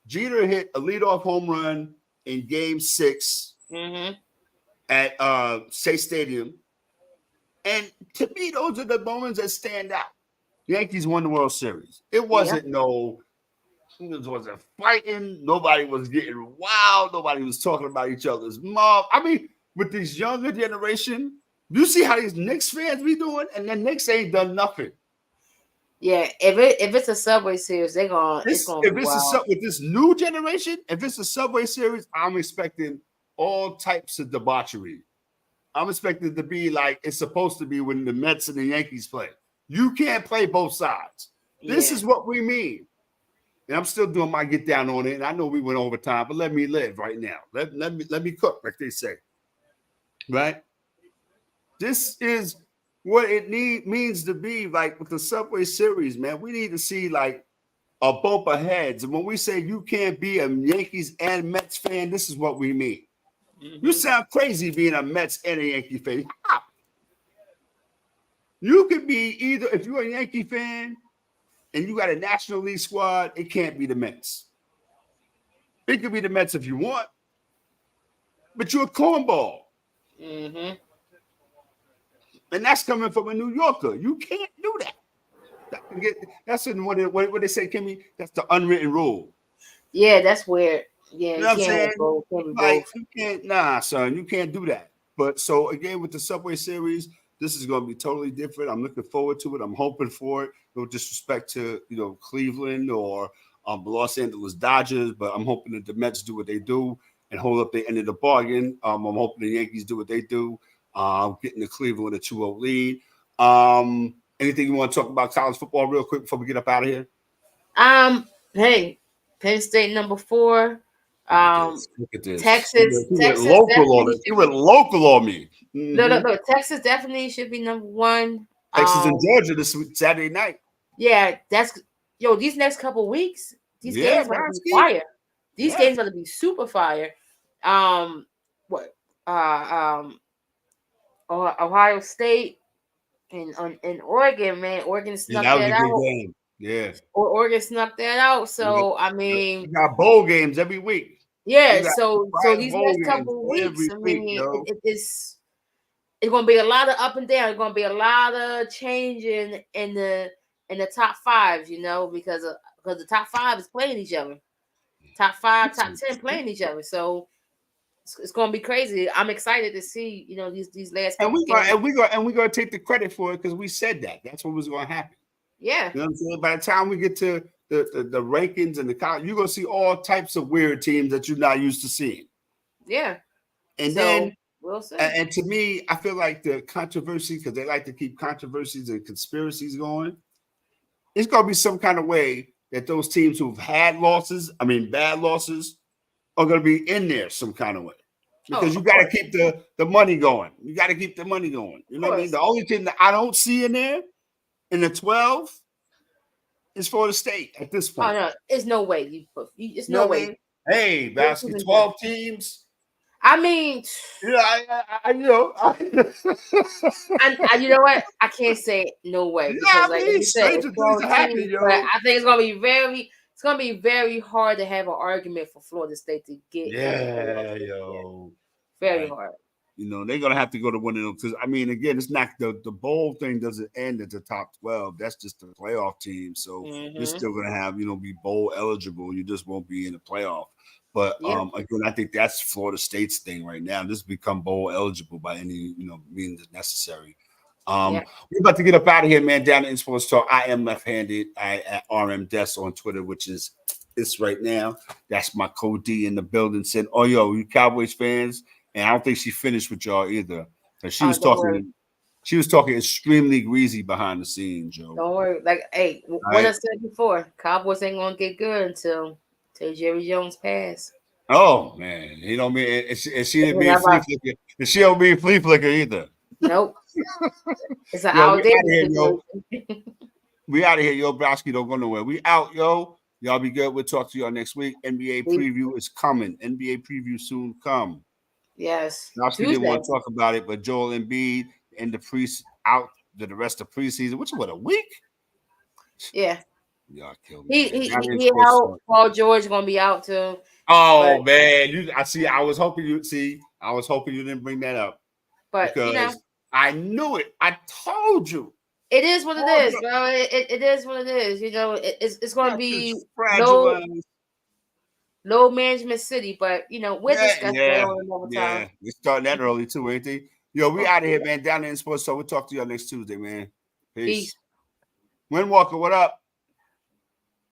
Speaker 1: Jeter hit a leadoff home run in Game 6 at Shea Stadium, and to me, those are the moments that stand out. Yankees won the World Series. It wasn't it wasn't fighting. Nobody was getting wild. Nobody was talking about each other's mouth. I mean, with this younger generation, you see how these Knicks fans be doing, and the Knicks ain't done nothing.
Speaker 2: Yeah, if it's a Subway Series, it's
Speaker 1: This
Speaker 2: gonna
Speaker 1: if
Speaker 2: be
Speaker 1: it's
Speaker 2: wild.
Speaker 1: with this new generation, if it's a Subway Series, I'm expecting all types of debauchery. I'm expecting it to be like it's supposed to be when the Mets and the Yankees play. You can't play both sides. This
Speaker 2: Yeah.
Speaker 1: is what we mean. And I'm still doing my get down on it. And I know we went overtime, but let me live right now. Let me cook, like they say. Right? This is what it means to be like with the Subway Series, man. We need to see like a bump of heads. And when we say you can't be a Yankees and Mets fan, this is what we mean. You
Speaker 2: Mm-hmm.
Speaker 1: sound crazy being a Mets and a Yankee fan. How? You could be either, if you're a Yankee fan and you got a National League squad, it can't be the Mets. It could be the Mets if you want, but you're a cornball.
Speaker 2: Mm-hmm.
Speaker 1: And that's coming from a New Yorker. You can't do that. That's what they say, Kimmy. That's the unwritten rule.
Speaker 2: Yeah, that's weird. Yeah,
Speaker 1: You
Speaker 2: you
Speaker 1: know what I'm
Speaker 2: can't have
Speaker 1: saying?
Speaker 2: both. Can't be
Speaker 1: Like
Speaker 2: both.
Speaker 1: you can't, nah, son, you can't do that. But so again, with the Subway Series, this is going to be totally different. I'm looking forward to it. I'm hoping for it. No disrespect to Cleveland or the Los Angeles Dodgers, but I'm hoping that the Mets do what they do and hold up the end of the bargain. I'm hoping the Yankees do what they do, getting the Cleveland a 2-0 lead. Anything you want to talk about college football real quick before we get up out of here?
Speaker 2: Hey, Penn State number 4.
Speaker 1: Look at
Speaker 2: Um,
Speaker 1: this. Look at this.
Speaker 2: Texas,
Speaker 1: He went
Speaker 2: Texas
Speaker 1: local on
Speaker 2: definitely
Speaker 1: it. He
Speaker 2: should
Speaker 1: went
Speaker 2: be.
Speaker 1: local on me.
Speaker 2: No, no,
Speaker 1: Mm-hmm.
Speaker 2: no. Texas definitely should be number 1.
Speaker 1: Texas and Georgia this Saturday night.
Speaker 2: Yeah, that's these next couple weeks, these
Speaker 1: Yeah,
Speaker 2: games about to be
Speaker 1: Browski.
Speaker 2: fire. These
Speaker 1: Yeah.
Speaker 2: games about to be super fire. Um, what? Um, Ohio State and Oregon, man. Oregon
Speaker 1: Yeah,
Speaker 2: snuck
Speaker 1: that was
Speaker 2: that
Speaker 1: a good
Speaker 2: out.
Speaker 1: game. Yeah.
Speaker 2: Or Oregon snuck that out.
Speaker 1: Yeah.
Speaker 2: So I
Speaker 1: We
Speaker 2: mean,
Speaker 1: got bowl games every week. We
Speaker 2: yeah.
Speaker 1: got
Speaker 2: So
Speaker 1: surprise
Speaker 2: these
Speaker 1: bowl
Speaker 2: next
Speaker 1: games
Speaker 2: couple weeks,
Speaker 1: every
Speaker 2: I
Speaker 1: week,
Speaker 2: mean,
Speaker 1: yo.
Speaker 2: it's gonna be a lot of up and down. It's gonna be a lot of changing in the top fives, because the top 5 is playing each other. Top 5, top 10 playing each other. So it's gonna be crazy. I'm excited to see these last
Speaker 1: And
Speaker 2: couple
Speaker 1: we going
Speaker 2: games.
Speaker 1: and we gonna take the credit for it because we said that. That's what was gonna happen.
Speaker 2: Yeah,
Speaker 1: You know what I'm saying? By the time we get to the rankings and the college, you're gonna see all types of weird teams that you're not used to seeing.
Speaker 2: yeah.
Speaker 1: And
Speaker 2: So
Speaker 1: then
Speaker 2: we'll see.
Speaker 1: and to me, I feel like the controversy, because they like to keep controversies and conspiracies going, it's gonna be some kind of way that those teams who've had losses, I mean bad losses, are gonna be in there some kind of way.
Speaker 2: Oh,
Speaker 1: Because you
Speaker 2: of
Speaker 1: gotta
Speaker 2: course,
Speaker 1: keep the money going. You gotta keep the money going. You
Speaker 2: of
Speaker 1: know what I mean?
Speaker 2: course.
Speaker 1: The only team that I don't see in there in the 12 is Florida State at this
Speaker 2: Oh
Speaker 1: point.
Speaker 2: no, it's no way it's
Speaker 1: You know
Speaker 2: no
Speaker 1: what I
Speaker 2: way.
Speaker 1: mean? Hey,
Speaker 2: They're
Speaker 1: basket,
Speaker 2: even good.
Speaker 1: 12 teams.
Speaker 2: I mean,
Speaker 1: Yeah,
Speaker 2: you know what? I can't say no way
Speaker 1: yeah,
Speaker 2: because,
Speaker 1: I
Speaker 2: like
Speaker 1: mean,
Speaker 2: you said, it's
Speaker 1: stranger things
Speaker 2: 12
Speaker 1: have
Speaker 2: teams.
Speaker 1: happened,
Speaker 2: But
Speaker 1: yo.
Speaker 2: I think it's gonna be very hard to have an argument for Florida State to get in the
Speaker 1: Yeah,
Speaker 2: playoffs this year.
Speaker 1: yo.
Speaker 2: Very
Speaker 1: Like,
Speaker 2: hard.
Speaker 1: they're gonna have to go to one of them because I mean, again, it's not the bowl thing doesn't end at the top 12. That's just the playoff team. So you're
Speaker 2: Hmm.
Speaker 1: still gonna have be bowl eligible. You just won't be in the playoff. But
Speaker 2: Yeah,
Speaker 1: again, I think that's Florida State's thing right now. Just become bowl eligible by any means necessary.
Speaker 2: yeah.
Speaker 1: We're about to get up out of here, man. Down in Sports Talk. I am left-handed. I at RM Des on Twitter, which is it's right now. That's my code D in the building. Said, "Oh, yo, you Cowboys fans." And I don't think she finished with y'all either. And she was
Speaker 2: Don't worry.
Speaker 1: talking. She was talking extremely greasy behind the scenes, yo.
Speaker 2: Don't worry. Like, hey,
Speaker 1: All
Speaker 2: what I
Speaker 1: right.
Speaker 2: said before, Cowboys ain't gonna get good until Jerry Jones pass.
Speaker 1: Oh man, he don't mean and she didn't mean flea
Speaker 2: Whenever,
Speaker 1: flicker. And she don't mean flea flicker either.
Speaker 2: nope, it's an
Speaker 1: Yo, we out of
Speaker 2: outdated
Speaker 1: here, yo.
Speaker 2: situation.
Speaker 1: We out of here, yo. Browski, don't go nowhere. We out, yo. Y'all be good. We'll talk to y'all next week. NBA preview is coming. NBA preview soon come.
Speaker 2: Yes,
Speaker 1: Browski didn't
Speaker 2: Tuesday.
Speaker 1: want to talk about it, but Joel Embiid and the priest out the rest of preseason, which is what a week.
Speaker 2: Yeah,
Speaker 1: Y'all kill me,
Speaker 2: he
Speaker 1: man.
Speaker 2: he
Speaker 1: Down
Speaker 2: he
Speaker 1: in
Speaker 2: he
Speaker 1: sports
Speaker 2: out.
Speaker 1: talk.
Speaker 2: Paul George gonna be out too, but
Speaker 1: Oh man, I see. I was hoping you see. I was hoping you didn't bring that up
Speaker 2: but
Speaker 1: because I knew it. I told you.
Speaker 2: it is what it
Speaker 1: Paul
Speaker 2: is,
Speaker 1: George
Speaker 2: bro. It is what it is. It's gonna
Speaker 1: got
Speaker 2: be
Speaker 1: this fragile ass.
Speaker 2: low management city, but we'll
Speaker 1: Yeah,
Speaker 2: discuss that
Speaker 1: yeah,
Speaker 2: on another time.
Speaker 1: yeah. We starting that early too, ain't they? Yo, we
Speaker 2: Oh,
Speaker 1: out of here, man. Down in sports. So we'll talk to y'all next Tuesday, man. Peace.
Speaker 2: peace.
Speaker 1: Windwalker, what up?